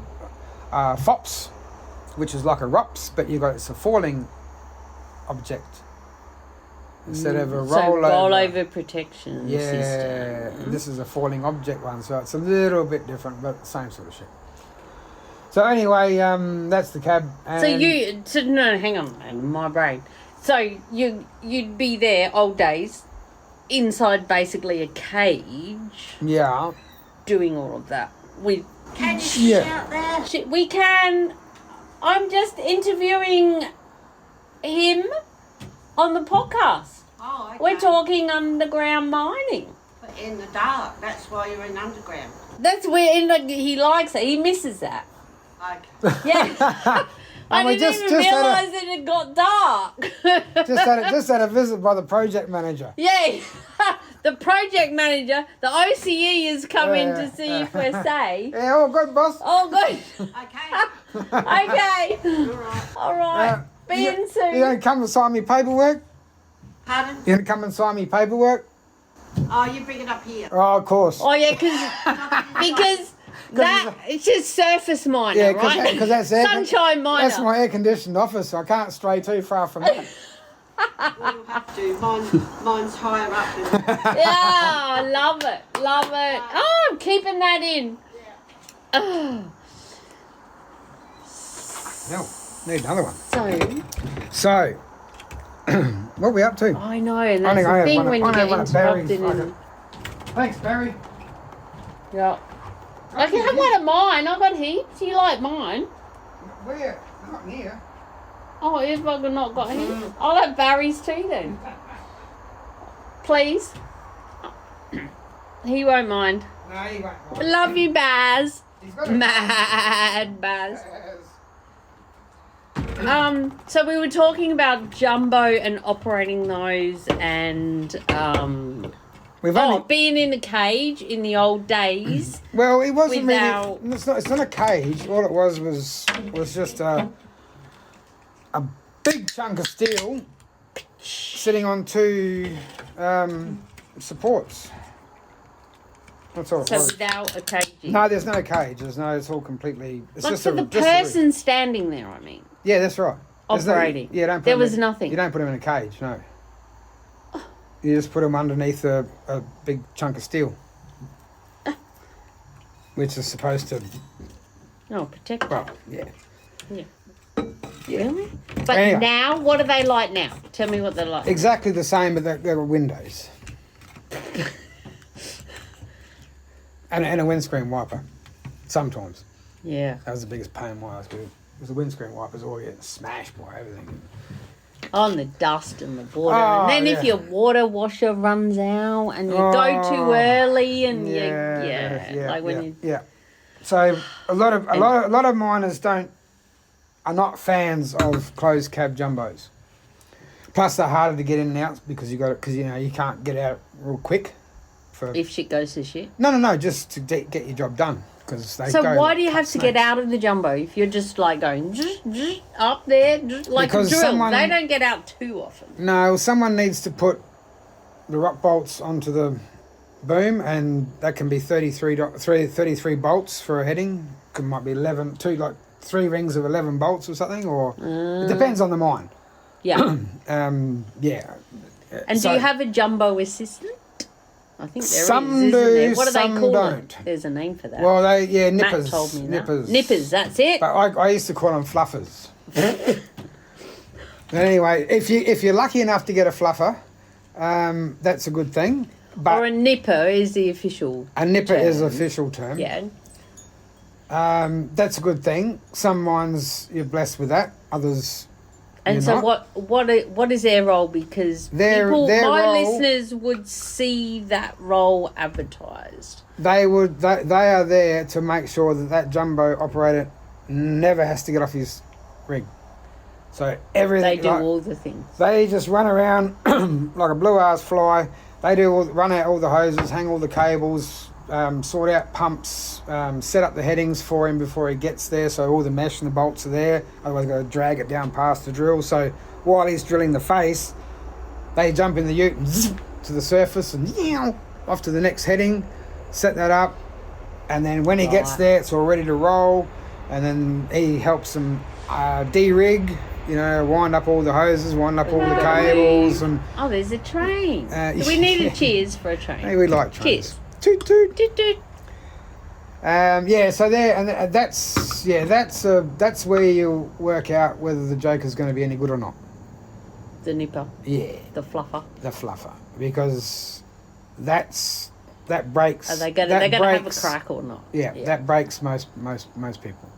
FOPS, which is like a ROPS, but it's a falling object instead of a rollover protection system. Yeah, this is a falling object one, so it's a little bit different, but same sort of shit. So anyway, that's the cab. And hang on, my brain. So you'd be there old days, inside basically a cage. Yeah. Doing all of that. Can you shout there? We can. I'm just interviewing him on the podcast. Oh, okay. We're talking underground mining. But in the dark, that's why you're in underground. That's where he likes it. He misses that. Okay. Yeah. I didn't even realise that it got dark. just had a visit by the project manager. Yeah. The project manager, the OCE is coming to see you per se. Yeah, all good, boss. All good. Okay. Okay. All right. Be in soon. You don't come and sign me paperwork? Pardon? You don't come and sign me paperwork? Oh, you bring it up here. Oh, of course. Oh, yeah, because it's just surface miner, right? Because that's sunshine miner. That's my air-conditioned office, so I can't stray too far from it. Well, you'll have to. Mine's higher up than Yeah, love it. Oh, I'm keeping that in. Yeah. No, need another one. So, what are we up to? I know, and that's the thing when you get interrupted. Thanks, Barry. Yeah. I can have one of mine. I've got heaps. You like mine? Where? Not near. Oh, you've not got heaps. I'll have Barry's too then. Please. He won't mind. No, he won't mind. Love you, Baz. He's got Mad Baz. So we were talking about jumbo and operating those and being in a cage in the old days. Well, it wasn't without... really. It's not a cage. All it was just a big chunk of steel sitting on two supports. That's all. So without a cage. No, there's no cage. It's all completely. It's like just for the person standing there. I mean. Yeah, that's right. Operating. There was nothing. You don't put them in a cage, no. You just put them underneath a big chunk of steel, which is supposed to. No, protect. Well, yeah. Yeah. Really? But anyway, now, what are they like now? Tell me what they're like. Exactly the same, but they've got windows. and a windscreen wiper, sometimes. Yeah. That was the biggest pain in my ass, because the windscreen wipers all get smashed by everything. On the dust and the water. And then if your water washer runs out and you go too early and So a lot of miners are not fans of closed cab jumbos. Plus they're harder to get in and out because you can't get out real quick. If shit goes to shit. No, just to get your job done. So why do you have to get out of the jumbo if you're just like going up there like because a drill? They don't get out too often. No, someone needs to put the rock bolts onto the boom, and that can be 33 bolts for a heading. It might be 3 rings of 11 bolts or something, or it depends on the mine. Yeah. Yeah. And do you have a jumbo assistant? I think there some is, isn't do, there? What do they call don't. them? There's a name for that. Well, nippers. Matt told me nippers. That. Nippers, that's it. But I used to call them fluffers. But anyway, if you're lucky enough to get a fluffer, that's a good thing. But or a nipper is the official A nipper term. is the official term. Yeah. That's a good thing. Some mines you're blessed with that, others. And so not. what is their role? Because my listeners would see that role advertised. They are there to make sure that jumbo operator never has to get off his rig. So everything. They do all the things. They just run around like a blue ass fly. They run out all the hoses, hang all the cables, sort out pumps, set up the headings for him before he gets there, so all the mesh and the bolts are there. Otherwise, got to drag it down past the drill. So while he's drilling the face, they jump in the ute and to the surface and off to the next heading, set that up, and then when he gets there, it's all ready to roll. And then he helps them de-rig. Wind up all the hoses, wind up all the cables, and there's a train. We need a cheers for a train. Hey, we like trains. Cheers. Toot toot. Toot toot. So there, and that's where you work out whether the joker's going to be any good or not. The nipper. Yeah. The fluffer. The fluffer, because that breaks. Are they going to have a crack or not? Yeah, that breaks most people.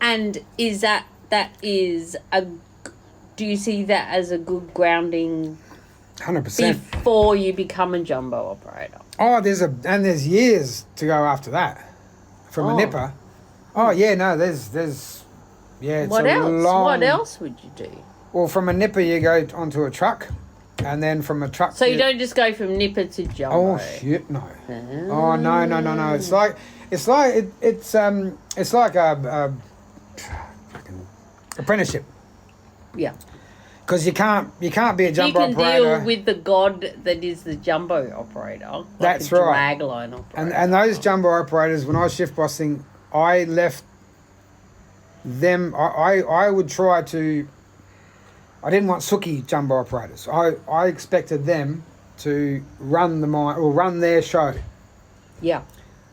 And do you see that as a good grounding 100%. before you become a jumbo operator? Oh, there's years to go after that from a nipper. Oh yeah, no, there's it's what else? What else would you do? Well, from a nipper you go onto a truck, and then from a truck. So you don't just go from nipper to jumbo. Oh shit, no. Oh no. It's like a fucking apprenticeship. Yeah. Because you can't be a jumbo operator. You can deal with the god that is the jumbo operator. Like That's a right. dragline operator. And those jumbo operators, when I was shift bossing, I left them. I would try to. I didn't want sookie jumbo operators. I expected them to run the mine or run their show. Yeah.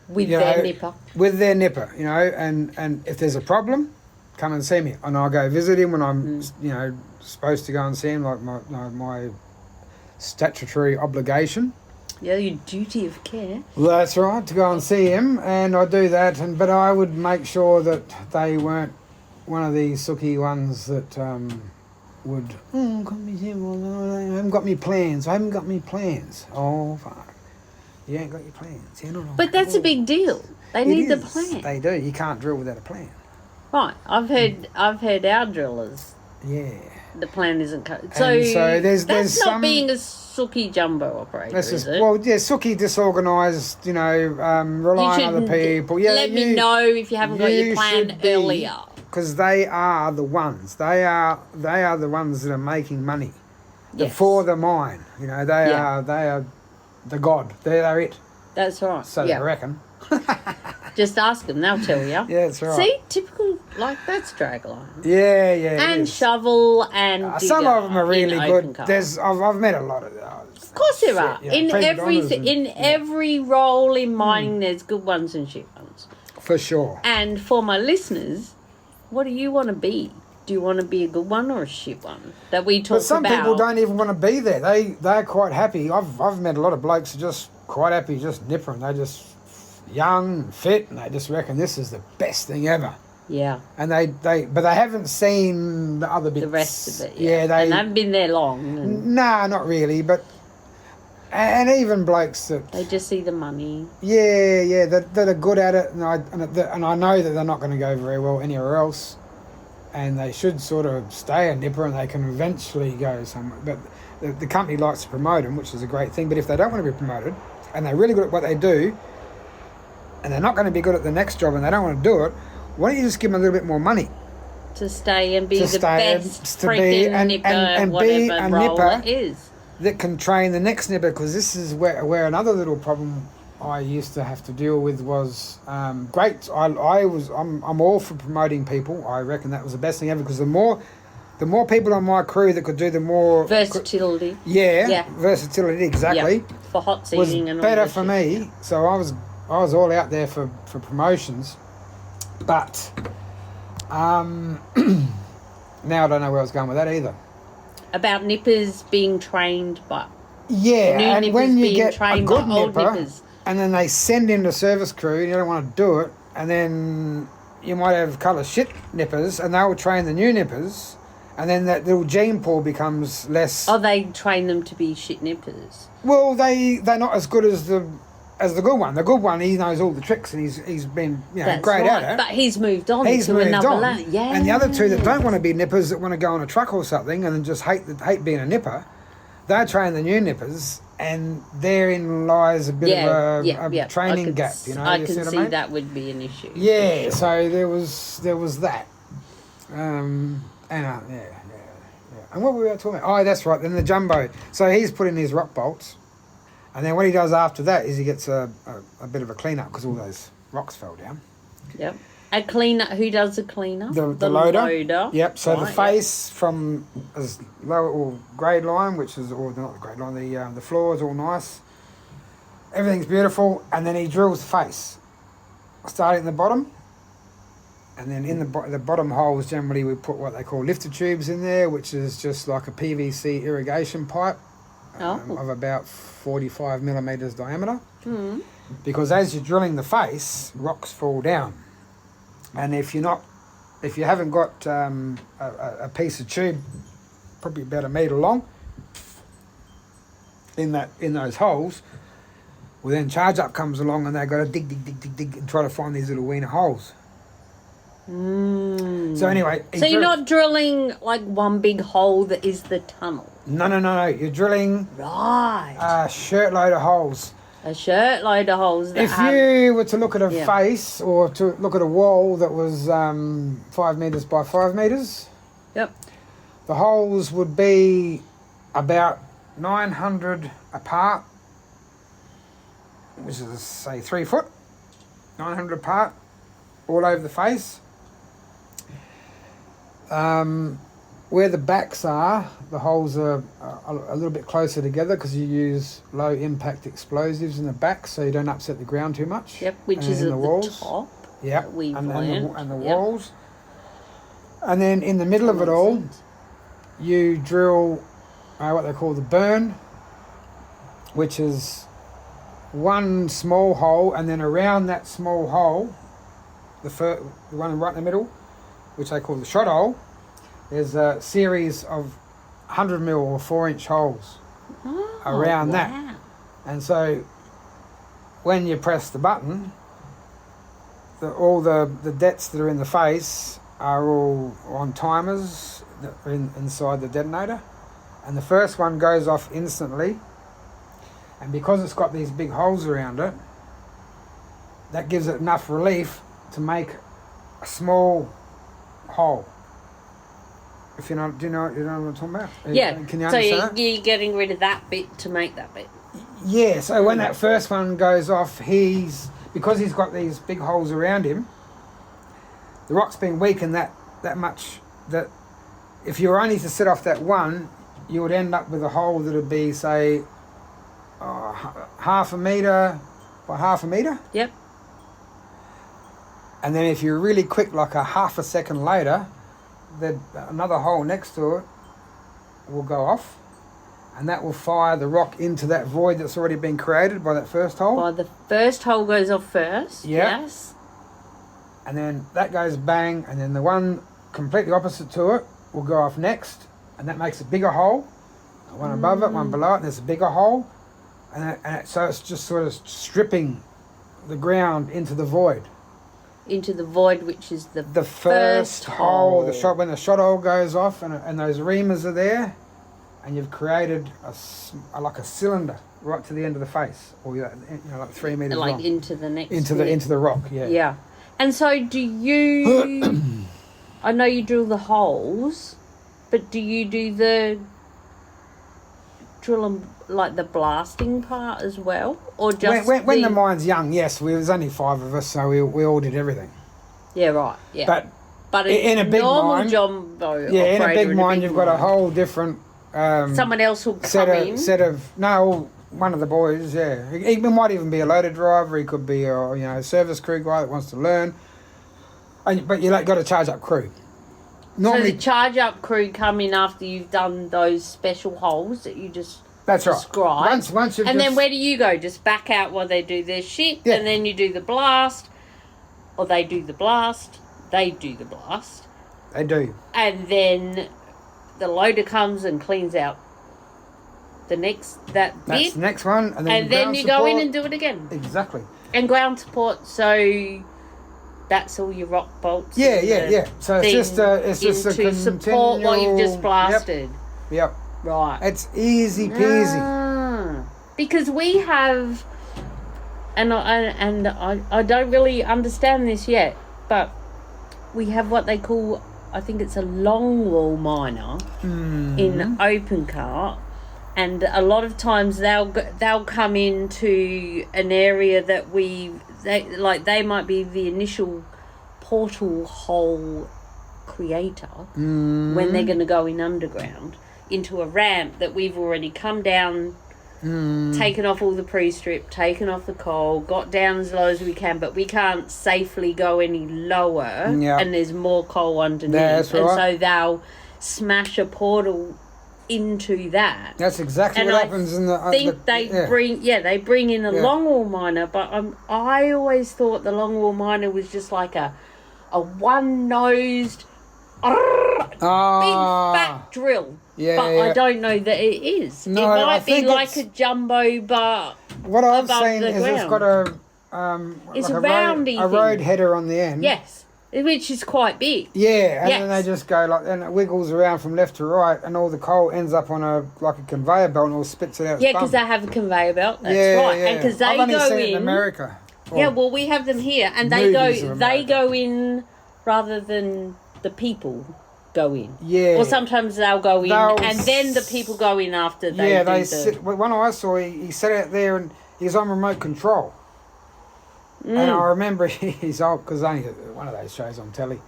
With their nipper. With their nipper, and if there's a problem, come and see me, and I'll go visit him when I'm, supposed to go and see him, like my statutory obligation. Yeah, your duty of care. Well, that's right, to go and see him, and I do that. But I would make sure that they weren't one of these sooky ones that would. Oh, I haven't got me plans. I haven't got me plans. Oh, fuck! You ain't got your plans. You know. But that's a big deal. They need the plan. They do. You can't drill without a plan. Right. I've heard our drillers. Yeah. The plan isn't cut. So there's that's not some, being a sooky jumbo operator, is it? Well, yeah, sooky, disorganised, relying on other people. Yeah, let me know if you haven't got your plan earlier. Because they are the ones. They are the ones that are making money. Yes. For the mine. They are the god. They're it. That's right. So they reckon. Just ask them, they'll tell you. Yeah, that's right. See, typical, that's dragline. Yeah. And shovel and digger. Some of them are really good. Cut. I've met a lot of those. Of course there are. Every role in mining, there's good ones and shit ones. For sure. And for my listeners, what do you want to be? Do you want to be a good one or a shit one that we talk about? But some people don't even want to be there. They're quite happy. I've met a lot of blokes who are just quite happy, just nippering. They're just young and fit, and they just reckon this is the best thing ever. Yeah. And they haven't seen the other bits. The rest of it. Yeah, they haven't been there long. Nah, not really. But and even blokes that they just see the money. Yeah, that are good at it, and I know that they're not going to go very well anywhere else, and they should sort of stay a nipper, and they can eventually go somewhere. But the company likes to promote them, which is a great thing. But if they don't want to be promoted, and they're really good at what they do, and they're not going to be good at the next job, and they don't want to do it, why don't you just give them a little bit more money to stay and be the best freaking nipper, and be a nipper it is that can train the next nipper? Because this is where another little problem I used to have to deal with was great. I'm all for promoting people. I reckon that was the best thing ever, because the more people on my crew that could do the more versatility. Versatility, exactly. Yeah. For hot seating and all better that for shit. me. So I was all out there for promotions, but now I don't know where I was going with that either. About nippers being trained by new and when you get a good nipper, nippers. And then they send in the service crew, and you don't want to do it, and then you might have colour shit nippers, and they'll train the new nippers, and then that little gene pool becomes less. Oh, they train them to be shit nippers. Well, they're not as good as the good one. The good one, he knows all the tricks, and he's been great at it. But he's moved on to another level. Yeah. And the other two that don't want to be nippers, that want to go on a truck or something, and then just hate being a nipper, they train the new nippers, and therein lies a bit of a training gap. I can see that would be an issue. Yeah. Sure. So there was that. And what were we talking about? Oh, that's right. Then the jumbo. So he's put in his rock bolts. And then what he does after that is he gets a bit of a clean-up, because all those rocks fell down. Yep. A clean-up. Who does the clean-up? The loader. Yep. So right, the face from as low or grade line, which is, or not the grade line, the floor is all nice. Everything's beautiful. And then he drills the face, starting at the bottom. And then in the bottom holes, generally we put what they call lifter tubes in there, which is just like a PVC irrigation pipe. Of about 45 millimetres diameter. Mm. Because as you're drilling the face, rocks fall down. And if you haven't got a piece of tube, probably about 1 metre long, in those holes, well then charge up comes along, and they've got to dig and try to find these little wiener holes. Mm. So anyway, so you're not drilling like one big hole that is the tunnel. No. You're drilling a shirtload of holes. A shirtload of holes. If you were to look at a face, or to look at a wall that was 5 metres by 5 metres, yep, the holes would be about 900 apart, which is say 3 foot, 900 apart, all over the face. Where the backs are, the holes are a little bit closer together, because you use low impact explosives in the back, so you don't upset the ground too much. Yep, which is at the top. Yep, and the walls. And then in the middle of it all, you drill what they call the burn, which is one small hole, and then around that small hole, the one right in the middle, which they call the shot hole, there's a series of 100 mil or 4-inch holes around that. And so when you press the button, all the dets that are in the face are all on timers that are inside the detonator. And the first one goes off instantly. And because it's got these big holes around it, that gives it enough relief to make a small hole. If you know, do you know what I'm talking about? Yeah. Can you understand? So you're getting rid of that bit to make that bit. Yeah. So when that first one goes off, because he's got these big holes around him, the rock's been weakened that much that if you were only to set off that one, you would end up with a hole that would be, say, half a metre by half a metre. Yep. And then if you're really quick, like a half a second later, then another hole next to it will go off, and that will fire the rock into that void that's already been created by that first hole. By the first hole goes off first. Yeah. Yes. And then that goes bang, and then the one completely opposite to it will go off next, and that makes a bigger hole. One above it, one below it, and there's a bigger hole. So it's just sort of stripping the ground into the void. Into the void, which is the first hole. When the shot hole goes off, and those reamers are there, and you've created like a cylinder right to the end of the face, or like 3 meters long. Like into the next. Into the rock, yeah. Yeah, and so do you? I know you drill the holes, but do you do the drill them like the blasting part as well, or just when the mine's young? Yes, there was only 5 of us, so we all did everything. Yeah, right. Yeah, but in a big mine, jumbo in a big mine, you've got a whole different. Someone else will come in. One of the boys. Yeah, he might even be a loader driver. He could be a service crew guy that wants to learn. But you got to charge up crew. Normally, so the charge up crew come in after you've done those special holes that you just. That's right. Described. Once you've then where do you go? Just back out while they do their shit, and then you do the blast, or they do the blast. They do the blast. They do. And then the loader comes and cleans out that's the next one, and then you go in and do it again. Exactly. And ground support. So that's all your rock bolts. Yeah. So it's just a support what you've just blasted. Yep. Right. It's easy peasy. Because we have, and I don't really understand this yet, but we have what they call, I think it's a longwall miner in open cart, and a lot of times they'll come into an area that they might be the initial portal hole creator when they're going to go in underground into a ramp that we've already come down, taken off all the pre-strip, taken off the coal, got down as low as we can, but we can't safely go any lower, and there's more coal underneath. That's right. And so they'll smash a portal into that. That's exactly what happens in the. I think they bring in a longwall miner, but I always thought the longwall miner was just like a one-nosed, big fat drill. I don't know that it is. No, it might be like a jumbo, but what I've seen is it's got a road header on the end. Yes, which is quite big. Yeah, and then they just go and it wiggles around from left to right, and all the coal ends up on a conveyor belt and all spits it out. Yeah, because they have a conveyor belt. That's right, and because I've only seen it in America. Well, we have them here, and they go in rather than the people go in. Yeah. Or sometimes they'll go in and then the people go in after they one I saw, he sat out there and he was on remote control. And I remember he's old, because only one of those shows on telly,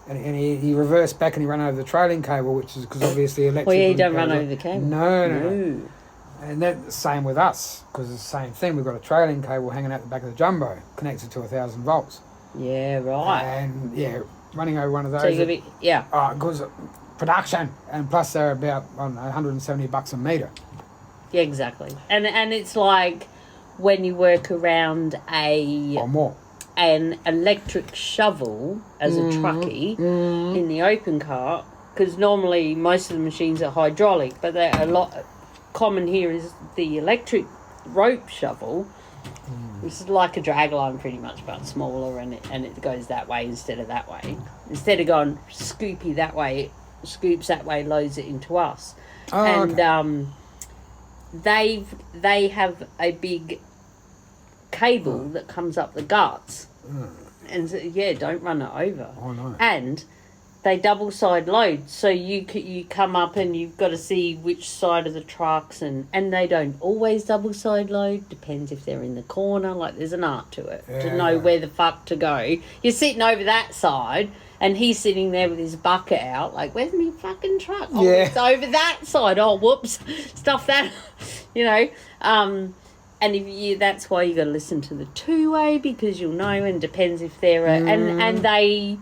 and he reversed back and he ran over the trailing cable, which is because obviously electric. Well, you don't run over the cable. No. And that's the same with us, because it's the same thing. We've got a trailing cable hanging out the back of the jumbo, connected to 1,000 volts. Yeah, right. And running over one of those. So because production, and plus they're about $170 a metre. Yeah, exactly. And it's like when you work around or more. an electric shovel as a truckie in the open cart, because normally most of the machines are hydraulic, but they're a lot common here is the electric rope shovel, which is like a drag line pretty much, but smaller, and it goes that way instead of that way. Instead of going scoopy that way, it scoops that way, loads it into us. They have a big cable that comes up the guts, and so, don't run it over. Oh no! And they double side load, so you come up and you've got to see which side of the trucks, and they don't always double side load. Depends if they're in the corner. Like, there's an art to it to know where the fuck to go. You're sitting over that side, and he's sitting there with his bucket out, like, where's my fucking truck? Oh, it's over that side. Oh, whoops, stuff that, you know. And that's why you got to listen to the two-way, because you'll know, and depends if they're and they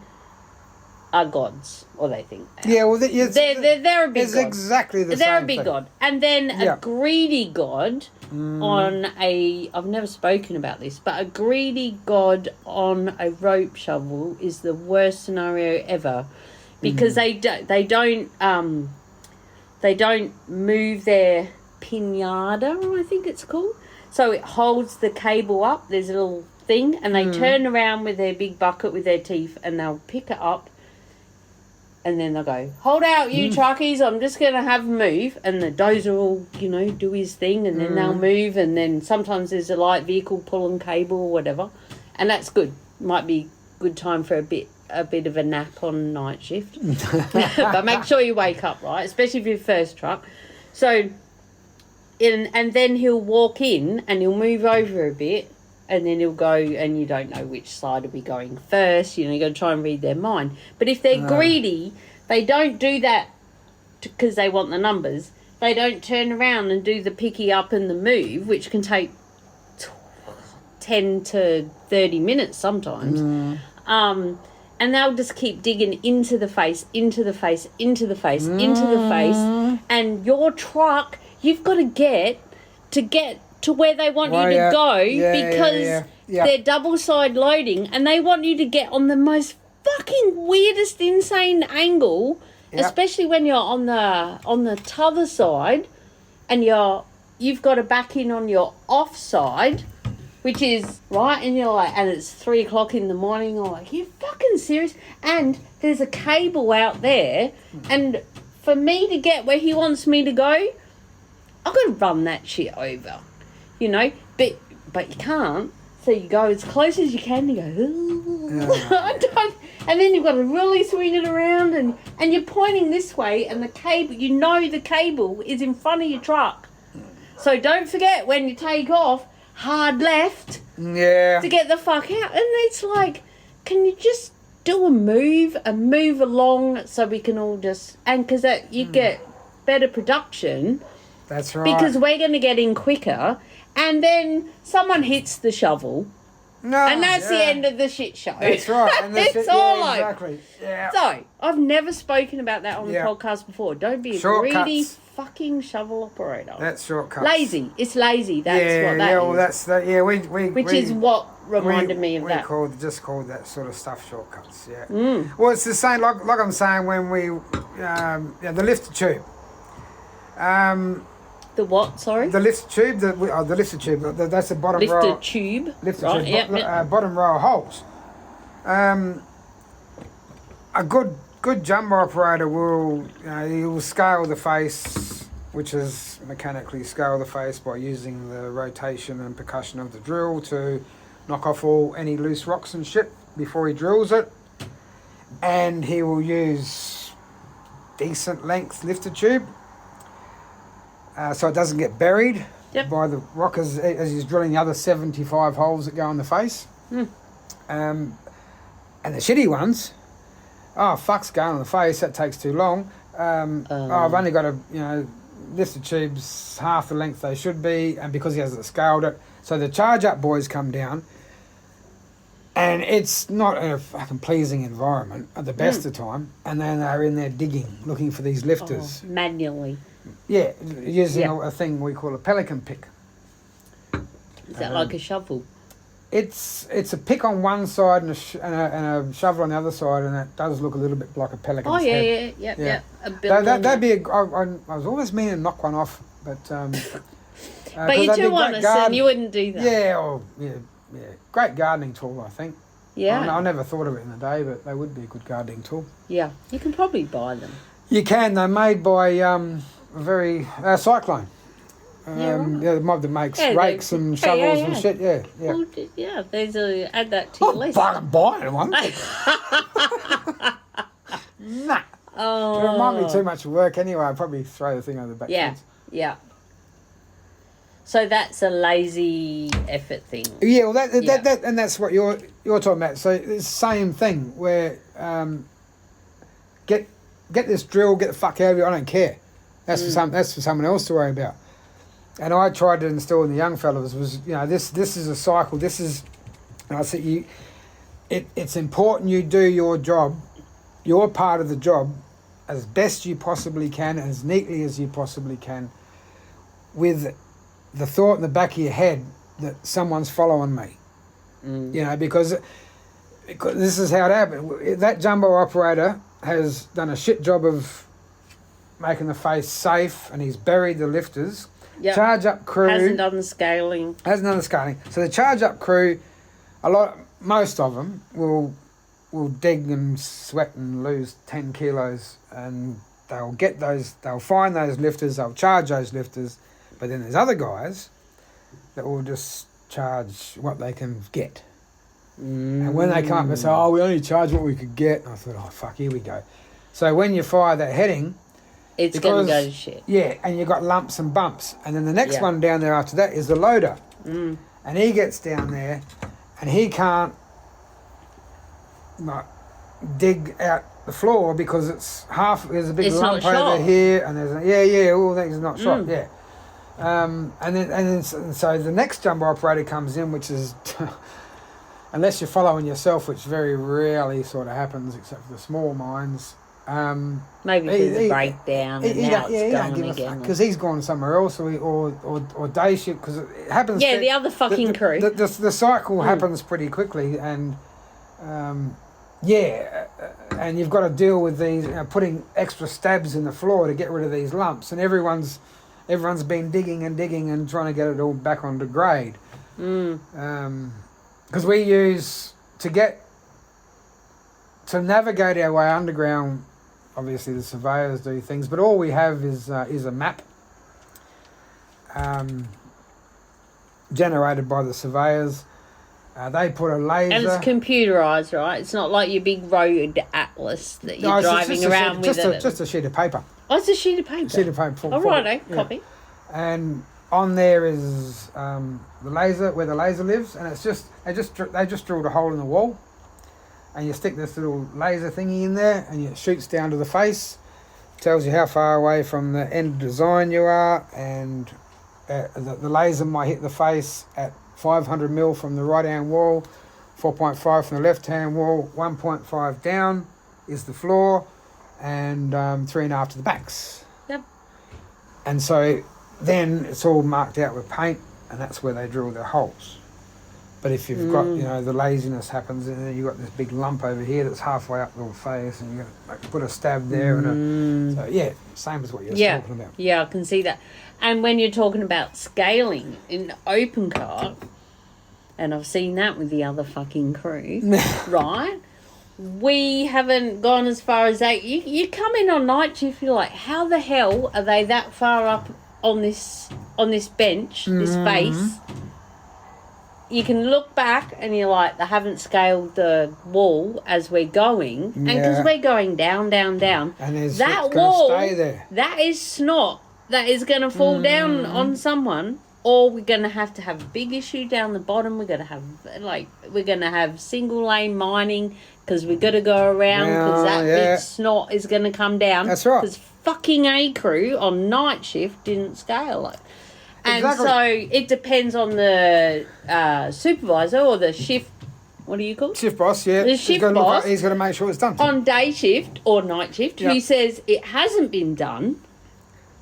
are gods, or they think they are. Yeah, well, they're a big god. Exactly the same. They're a big god, and then a greedy god on I've never spoken about this, but a greedy god on a rope shovel is the worst scenario ever, because they don't move their pinata, I think it's called. So it holds the cable up. There's a little thing, and they turn around with their big bucket with their teeth, and they'll pick it up, and then they'll go, hold out, you truckies, I'm just going to have a move. And the dozer will, do his thing, and then they'll move, and then sometimes there's a light vehicle pulling cable or whatever, and that's good. Might be good time for a bit of a nap on night shift. But make sure you wake up, right? Especially if you're first truck. So... and then he'll walk in and he'll move over a bit, and then he'll go, and you don't know which side will be going first. You got to try and read their mind. But if they're greedy, they don't do that because they want the numbers. They don't turn around and do the picky up and the move, which can take 10 to 30 minutes sometimes. And they'll just keep digging into the face, into the face, into the face, into the face. And your truck... You've got to get to where they want you to go, because they're double side loading, and they want you to get on the most fucking weirdest, insane angle, especially when you're on the t'other side, and you've got to back in on your off side, which is right, and you're like, and it's 3:00 in the morning. I'm like, you fucking serious? And there's a cable out there, and for me to get where he wants me to go, I've got to run that shit over, but you can't. So you go as close as you can. You go, and then you've got to really swing it around, and you're pointing this way, and the cable, the cable is in front of your truck. So don't forget, when you take off, hard left to get the fuck out. And it's like, can you just do a move along, so we can all just, and because you get better production. That's right. Because we're going to get in quicker, and then someone hits the shovel, and that's the end of the shit show. That's right. And that's it's all over. Exactly. Yeah. So, I've never spoken about that on the podcast before. Don't be a greedy fucking shovel operator. That's shortcuts. Lazy. It's lazy. That's what that is. Well, that's that. Yeah, which is what reminded me of that. We just called that sort of stuff shortcuts. Yeah. Well, it's the same. Like I'm saying, when we the lifter tube. The what? Sorry. The lift tube. The lifter tube. That's the bottom row. Lifter tube. Lifter tube. Yep. Bottom row of holes. A good jumbo operator will he will scale the face, which is mechanically scale the face by using the rotation and percussion of the drill to knock off any loose rocks and shit before he drills it, and he will use decent length lifter tube. So it doesn't get buried by the rock as he's drilling the other 75 holes that go in the face. And the shitty ones, fuck's going in the face, that takes too long. I've only got to, lift the tubes half the length they should be, and because he hasn't scaled it. So the charge up boys come down, and it's not a fucking pleasing environment at the best of time, and then they're in there digging, looking for these lifters. Manually. Yeah, using a thing we call a pelican pick. Is that like a shovel? It's a pick on one side and a shovel on the other side, and it does look a little bit like a pelican's head. Yeah. That'd be I was always meaning to knock one off, but but you're too honest, and you wouldn't do that. Yeah, great gardening tool, I think. Yeah. I never thought of it in the day, but they would be a good gardening tool. Yeah, you can probably buy them. You can. They're made by Cyclone. The mob that makes rakes and shovels and shit. Yeah. Well, there's add that to your list. I'm buying one. Nah. Oh. But it might be too much work anyway. I'd probably throw the thing over the back. Yeah. So that's a lazy effort thing. Yeah, well, that and that's what you're talking about. So it's the same thing where get this drill, get the fuck out of here. I don't care. That's for someone else to worry about. And I tried to instill in the young fellas was, this is a cycle. This is, and I said, it's important you do your job, your part of the job, as best you possibly can, as neatly as you possibly can, with the thought in the back of your head that someone's following me. Because this is how it happened. That jumbo operator has done a shit job of making the face safe, and he's buried the lifters. Yep. Charge up crew hasn't done the scaling. So the charge up crew, most of them will dig and sweat and lose 10 kilos, and they'll find those lifters, they'll charge those lifters. But then there's other guys that will just charge what they can get. And when they come up and say, we only charge what we could get, and I thought, fuck, here we go. So when you fire that heading, it's going to go to shit. Yeah, and you've got lumps and bumps. And then the next one down there after that is the loader. And he gets down there and he can't dig out the floor because there's a big lump over here, and there's all things not shot, and so the next jumbo operator comes in, which is unless you're following yourself, which very rarely sort of happens except for the small mines. Maybe there's a breakdown and now it's going again. Because he's gone somewhere else or day shift, because it happens. Yeah, the other fucking crew. The cycle happens pretty quickly, and and you've got to deal with these, putting extra stabs in the floor to get rid of these lumps, and everyone's been digging and trying to get it all back onto grade. Because we use to navigate our way underground. Obviously, the surveyors do things, but all we have is a map generated by the surveyors. They put a laser. And it's computerised, right? It's not like your big road atlas that you're driving around with. Just a sheet of paper. Oh, it's a sheet of paper. Sheet of paper. All right, copy. And on there is the laser, where the laser lives, and it's just they just drilled a hole in the wall. And you stick this little laser thingy in there, and it shoots down to the face, tells you how far away from the end design you are, and the laser might hit the face at 500 mil from the right-hand wall, 4.5 from the left-hand wall, 1.5 down is the floor, and 3.5 to the backs. Yep. And so then it's all marked out with paint, and that's where they drill their holes. But if you've got, the laziness happens, and then you've got this big lump over here that's halfway up the face, and you've got to put a stab there. Same as what you're talking about. Yeah, I can see that. And when you're talking about scaling in open cut, and I've seen that with the other fucking crew, right? We haven't gone as far as that. You come in on night shift, you're like, how the hell are they that far up on this bench, this base? You can look back and you're like, they haven't scaled the wall as we're going. And because we're going down, and that wall, stay there. That is snot that is going to fall down on someone, or we're going to have a big issue down the bottom. We're going to have single lane mining, because we've got to go around, because that big snot is going to come down. That's right. Because fucking A crew on night shift didn't scale it. And so it depends on the supervisor or the shift. What do you call it? Shift boss, yeah. The shift boss. He's got to make sure it's done. On day shift or night shift, who says it hasn't been done,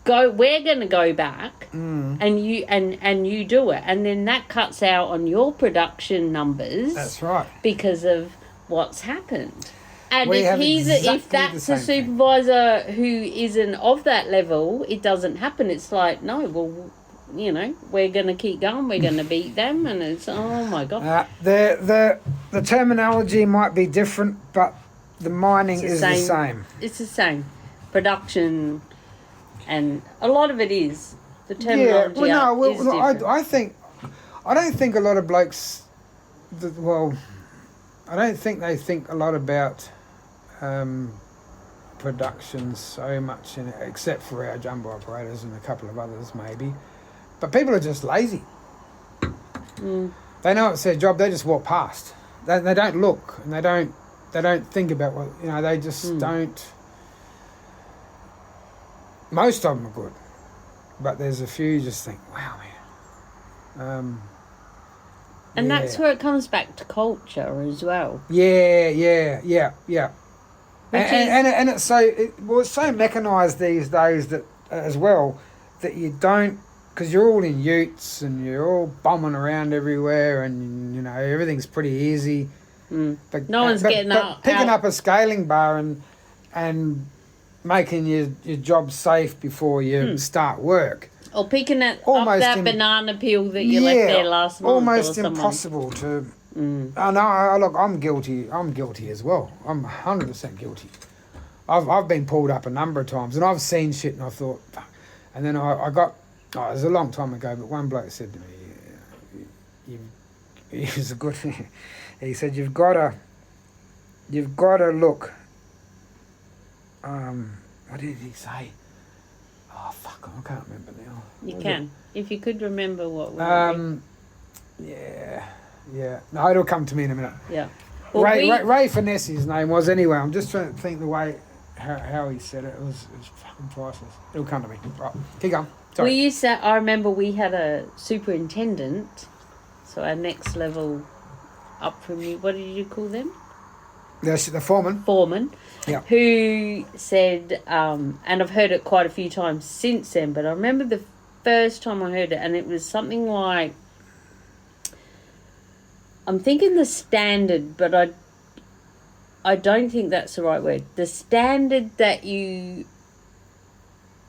we're going to go back and you do it. And then that cuts out on your production numbers. That's right. Because of what's happened. And We have if that's exactly a the same supervisor who isn't of that level, it doesn't happen. It's like, no, well, you know, we're going to keep going. We're going to beat them. And it's, oh, my God. The terminology might be different, but the mining is the same. It's the same. Production, and a lot of it is. The terminology is different. I don't think a lot of blokes, I don't think they think a lot about production so much in it, except for our jumbo operators and a couple of others maybe. But people are just lazy. They know it's their job. They just walk past. They don't look, and they don't think about what, you know. They just don't. Most of them are good, but there's a few you just think, wow, man. And that's where it comes back to culture as well. Yeah. And it's so mechanised these days that as well that you don't, because you're all in utes and you're all bombing around everywhere, and you know everything's pretty easy. But no one's getting picking up a scaling bar and making your job safe before you start work. Or picking up that banana peel that you left there last month. Almost impossible to. I know. Look, I'm guilty. I'm guilty as well. I'm 100% guilty. I've been pulled up a number of times, and I've seen shit, and I thought, fuck. And then I got. Oh, it was a long time ago, but one bloke said to me, he was a good. He said, you've got to look. What did he say? Oh fuck! I can't remember now. You can, if you could remember what. Yeah. No, it'll come to me in a minute. Yeah. Well, Ray Finessi's name was anyway. I'm just trying to think the way how he said it. It was fucking priceless. It'll come to me. Right, keep going. Sorry. I remember we had a superintendent, so our next level up from you. What did you call them? The foreman. Foreman. Yeah. Who said, and I've heard it quite a few times since then, but I remember the first time I heard it, and it was something like, I'm thinking the standard, but I don't think that's the right word. The standard that you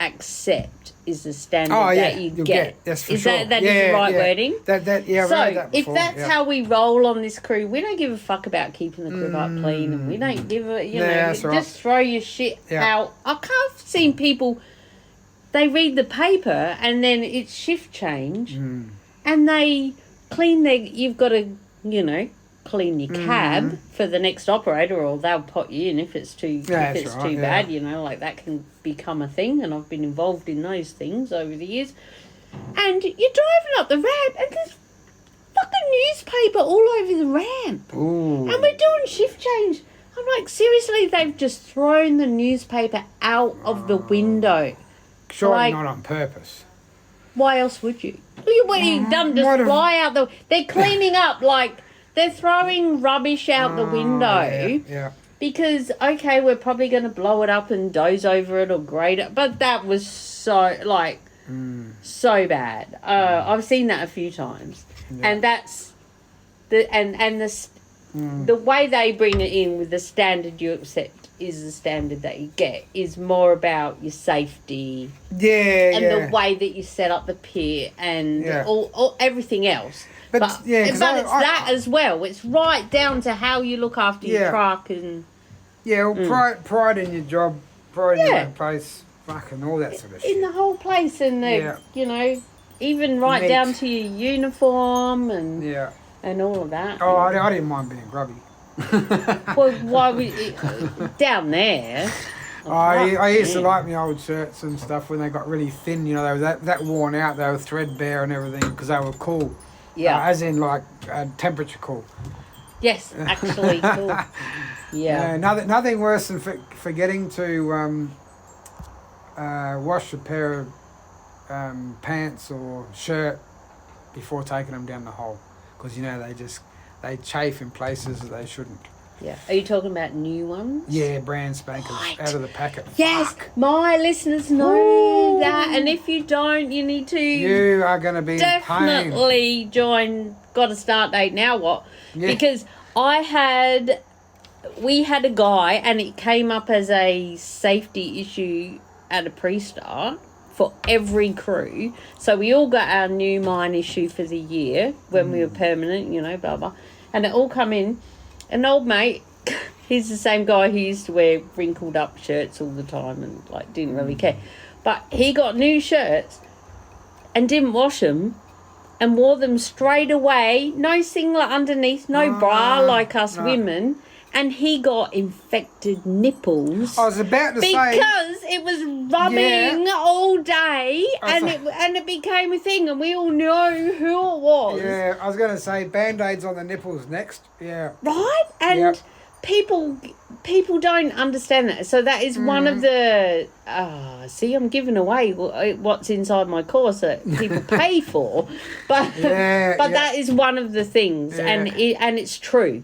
accept is the standard that you get. That's for is sure. That is the right wording? So if that's how we roll on this crew, we don't give a fuck about keeping the crib up clean, and we don't give a, just throw your shit out. I can't see people, they read the paper and then it's shift change and they clean you've got to, clean your cab for the next operator, or they'll pot you in if it's too bad, like that can become a thing, and I've been involved in those things over the years. And you're driving up the ramp and there's fucking newspaper all over the ramp. Ooh. And we're doing shift change. I'm like, seriously, they've just thrown the newspaper out of the window. Surely not on purpose. Why else would you? What have you done? Just fly out the... They're cleaning up, like... They're throwing rubbish out the window because, okay, we're probably going to blow it up and doze over it or grate it. But that was so, so bad. I've seen that a few times. Yeah. And that's the way they bring it in with the standard you accept is the standard that you get, is more about your safety. And the way that you set up the pit and all everything else. But it's that as well. It's right down to how you look after your truck and... Yeah, well, pride in your job, pride in your place, fucking all that sort of shit. In the whole place, and even right down to your uniform and all of that. Oh, I didn't mind being grubby. Well, why down there... I used to like my old shirts and stuff when they got really thin, they were that worn out, they were threadbare and everything because they were cool. Yeah. As in, temperature cool. Yes, actually cool. Yeah. Nothing worse than forgetting to wash a pair of pants or shirt before taking them down the hole. Because, they chafe in places that they shouldn't. Yeah. Are you talking about new ones? Yeah, brand spankers out of the packet. Yes, Fuck. my listeners know that, and if you don't, you need to. You are going to be definitely join. Got a start date now? What? Yeah. Because we had a guy, and it came up as a safety issue at a pre-start for every crew. So we all got our new mine issue for the year when we were permanent, blah blah, and it all come in. An old mate, he's the same guy who used to wear wrinkled up shirts all the time and didn't really care. But he got new shirts and didn't wash them and wore them straight away. No singlet underneath, no bra like us women. And he got infected nipples. I was about to say... Because it was rubbing all day and it became a thing and we all know who it was. Yeah, I was going to say Band-Aids on the nipples next. Yeah. Right? And people don't understand that. So that is one of the... see, I'm giving away what's inside my course that people pay for. But that is one of the things. Yeah. And it's true.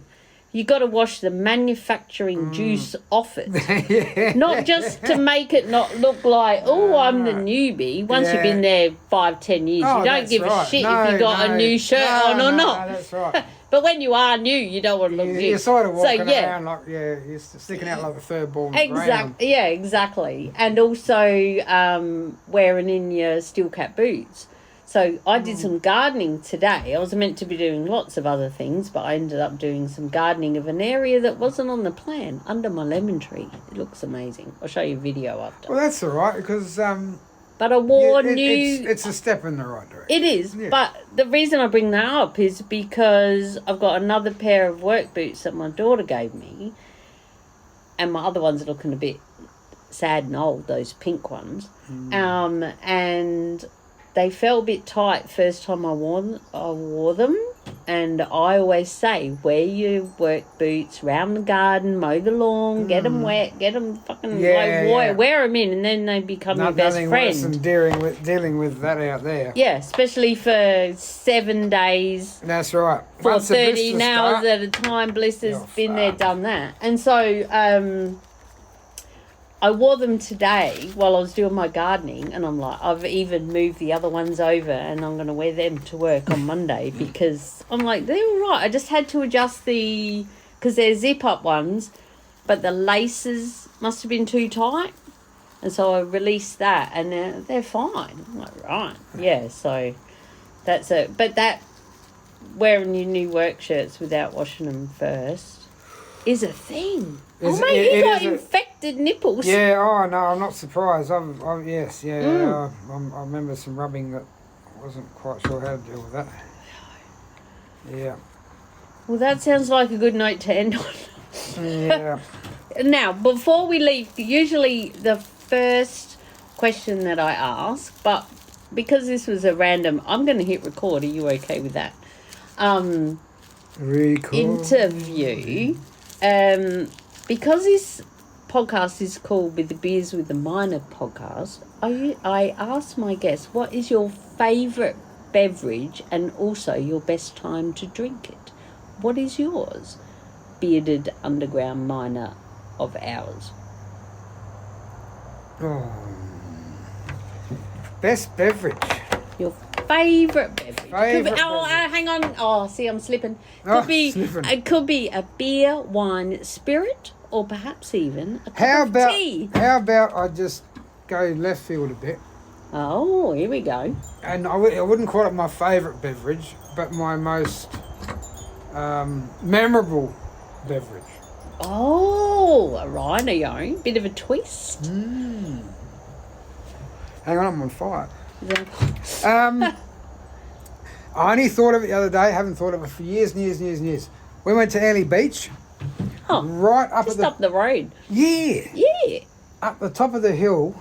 You got to wash the manufacturing juice off it. Not just to make it not look like, I'm the newbie. Once you've been there 5-10 years, you don't give a shit if you got a new shirt on or not. No, that's right. But when you are new, you don't want to look new. You're sort of walking around like, you're sticking out like a third ball on the ground. Yeah, exactly. And also wearing in your steel cap boots. So I did some gardening today. I was meant to be doing lots of other things, but I ended up doing some gardening of an area that wasn't on the plan, under my lemon tree. It looks amazing. I'll show you a video after. Well, that's all right, because... but I wore new... It's a step in the right direction. It is, but the reason I bring that up is because I've got another pair of work boots that my daughter gave me, and my other ones are looking a bit sad and old, those pink ones. And... they felt a bit tight first time I wore them, and I always say, wear your work boots, round the garden, mow the lawn, get them wet, get them fucking wear them in, and then they become your best friend. Nothing worse than dealing with that out there. Yeah, especially for 7 days. That's right. For 13 hours at a time, blisters, been there, done that. And so... I wore them today while I was doing my gardening, and I'm like, I've even moved the other ones over, and I'm going to wear them to work on Monday because I'm like, they're all right. I just had to adjust because they're zip-up ones, but the laces must have been too tight, and so I released that, and they're fine. I'm like, right, yeah, so that's it. But that wearing your new work shirts without washing them first is a thing. You got infected nipples. Yeah, no, I'm not surprised. I remember some rubbing that I wasn't quite sure how to deal with that. Yeah. Well, that sounds like a good note to end on. Yeah. Now, before we leave, usually the first question that I ask, but because this was a random, I'm going to hit record. Are you okay with that? Record. Interview. Because this podcast is called With the Beers with the Miner podcast, I asked my guests, what is your favourite beverage and also your best time to drink it? What is yours, bearded underground miner of ours? Best beverage. Your favourite beverage. Hang on. Oh, see, I'm slipping. It could be a beer, wine, spirit, or perhaps even a cup of tea. How about I just go left field a bit? Oh, here we go. And I wouldn't call it my favourite beverage, but my most memorable beverage. Oh, a rhino. Bit of a twist. Hang on, I'm on fire. I only thought of it the other day. Haven't thought of it for years and years and years and years. We went to Early Beach. Oh, right up up the road. Yeah. Yeah. Up the top of the hill.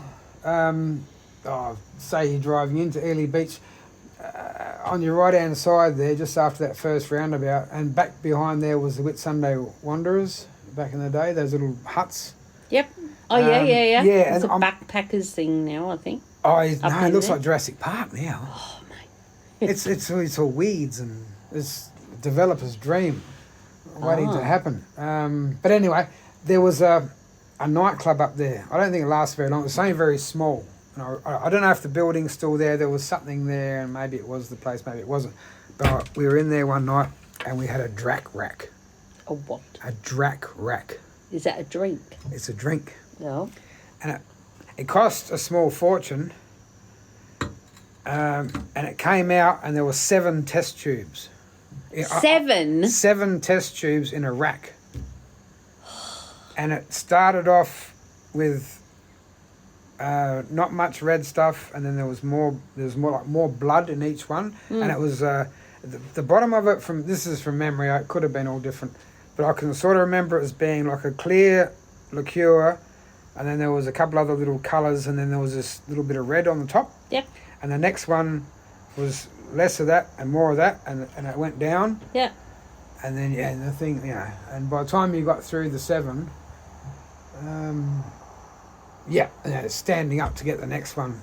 Say you're driving into Early Beach. On your right hand side there, just after that first roundabout, and back behind there was the Whitsunday Wanderers back in the day. Those little huts. Yep. Oh yeah. Yeah, it's a backpackers thing now, I think. Oh no! It looks like Jurassic Park now. Oh mate. It's all weeds and it's a developer's dream. waiting to happen. But anyway, there was a nightclub up there. I don't think it lasted very long. It was only very small. And I don't know if the building's still there. There was something there, and maybe it was the place, maybe it wasn't. But we were in there one night, and we had a drac rack. A what? A drac rack. Is that a drink? It's a drink. No. And it cost a small fortune. And it came out, and there were 7 test tubes. 7? 7 test tubes in a rack. And it started off with not much red stuff, and then there was more blood in each one. And it was the bottom of it, this is from memory, it could have been all different, but I can sort of remember it as being like a clear liqueur, and then there was a couple other little colours, and then there was this little bit of red on the top. Yep. And the next one was less of that and more of that, and it went down. Yeah. And then, and the thing, and by the time you got through the 7, standing up to get the next one.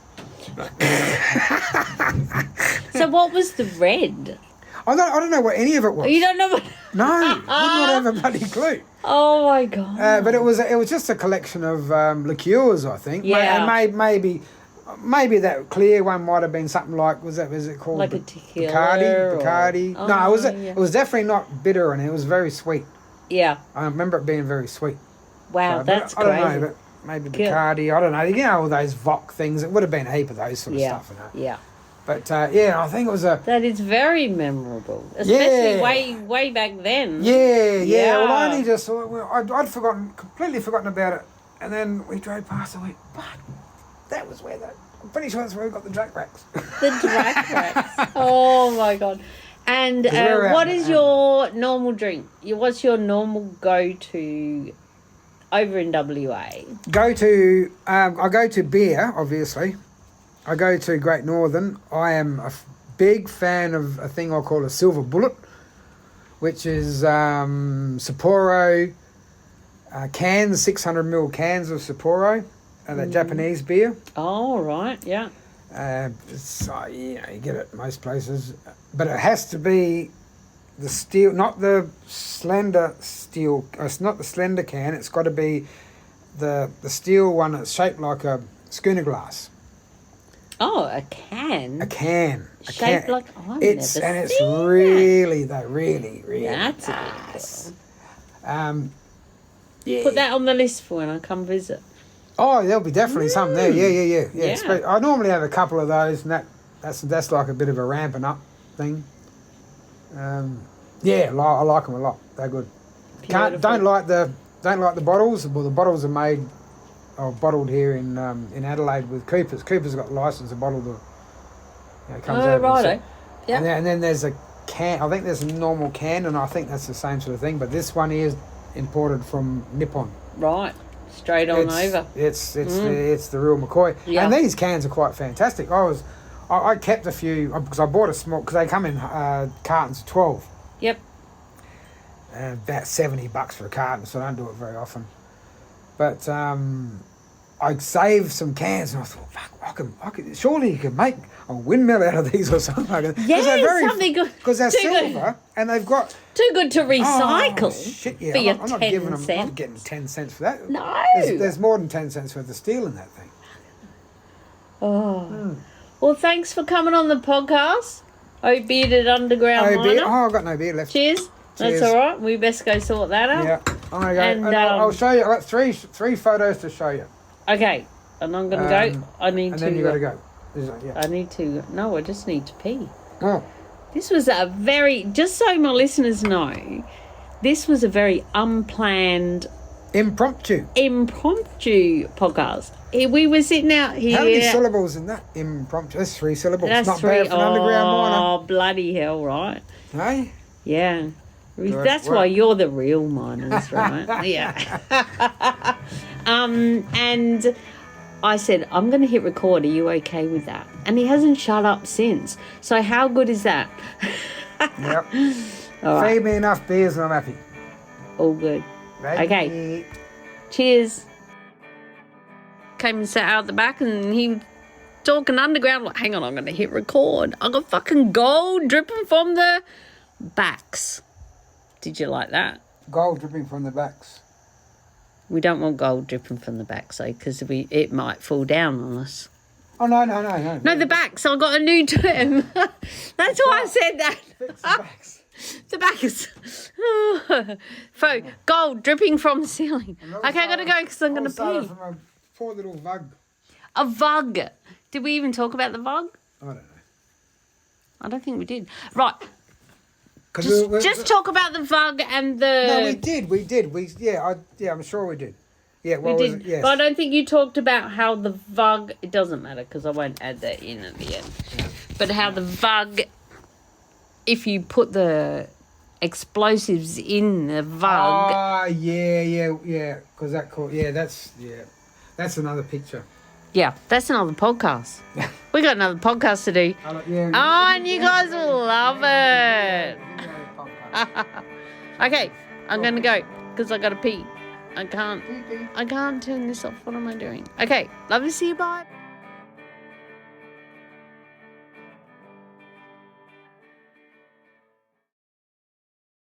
So what was the red? I don't know what any of it was. You don't know what... No, would not have a bloody clue. Oh my God. But it was just a collection of liqueurs, I think. Yeah. Maybe that clear one might have been something like, was it called? Like a tequila Bacardi. Or... No, it was definitely not bitter, and it was very sweet. Yeah. I remember it being very sweet. Wow, that's great. I don't know, but maybe Bacardi, I don't know. You know, all those Voc things. It would have been a heap of those sort of stuff. Yeah. But, I think it was a... That is very memorable, especially way back then. Yeah. Well, I only just... I'd completely forgotten about it. And then we drove past and went, but that was where I'm pretty sure that's where we got the drac racks. The drac racks. Oh, my God. And what is your normal drink? What's your normal go-to over in WA? I go to beer, obviously. I go to Great Northern. I am a big fan of a thing I call a silver bullet, which is Sapporo cans, 600ml cans of Sapporo, that Japanese beer. Oh, right, yeah. You get it most places. But it has to be the steel, not the slender steel. It's not the slender can. It's got to be the steel one that's shaped like a schooner glass. Oh, a can? A can. Shaped like... Oh, it's really That's nice. Put that on the list for when I come visit. Oh, there'll be definitely some there. Yeah. I normally have a couple of those, and that's like a bit of a ramping up thing. I like them a lot. They're good. Don't like the bottles. Well, the bottles are made or bottled here in Adelaide with Cooper's. Cooper's got a license to bottle the. Comes out righto. Yeah. And then there's a can. I think there's a normal can, and I think that's the same sort of thing. But this one is imported from Nippon. Right. Straight on over. It's the real McCoy. Yeah. And these cans are quite fantastic. I kept a few because I bought a small, because they come in cartons of 12. Yep. About $70 for a carton, so I don't do it very often. But I saved some cans, and I thought, fuck, I can surely you can make a windmill out of these or something like that. Yeah, something good. Because they're silver, and they've got... Too good to recycle. Oh, shit, yeah. For your I'm not 10 giving them, cents. I'm not getting 10 cents for that. No. There's more than 10 cents worth of steel in that thing. Oh. Well, thanks for coming on the podcast. Oh, Bearded Underground Miner. I've got no beer left. Cheers. That's all right. We best go sort that out. Yeah, I'm going to go. And, I'll show you. I've got three photos to show you. Okay. And I'm going to go. I need to... And then you got to go. Yeah. I need to... No, I just need to pee. Oh. This was a very... Just so my listeners know, this was a very unplanned... Impromptu podcast. We were sitting out here... How many syllables in that? Impromptu. That's 3 syllables. That's not 3. bad for an underground miner. Oh, bloody hell, right? Hey? Yeah. That's why you're the real miners, right? Yeah. And I said, I'm going to hit record. Are you okay with that? And he hasn't shut up since. So how good is that? Yep. All right. Feed me enough beers and I'm happy. All good. Okay. Cheers. Came and sat out the back and he talking underground. Like, hang on, I'm going to hit record. I got fucking gold dripping from the backs. Did you like that? gold dripping from the backs. We don't want gold dripping from the backs, though, because it might fall down on us. Oh, no. No, the backs. I got a new term. That's why I said that. Fix the backs. The backs. Gold dripping from the ceiling. Okay, I got to go because I'm going to pee. From a poor little vug. A vug. Did we even talk about the vug? I don't know. I don't think we did. Right. We're Just talk about the vug and the... No, we did. I'm sure we did. Yeah, we did. Yes. But I don't think you talked about how the vug... It doesn't matter because I won't add that in at the end. Yeah. But how the vug... If you put the explosives in the vug... Ah, yeah. Because that's another picture. Yeah, that's another podcast. We got another podcast to do. And you guys will love it. Okay, I'm going to go because I got to pee. I can't turn this off. What am I doing? Okay, love to see you. Bye.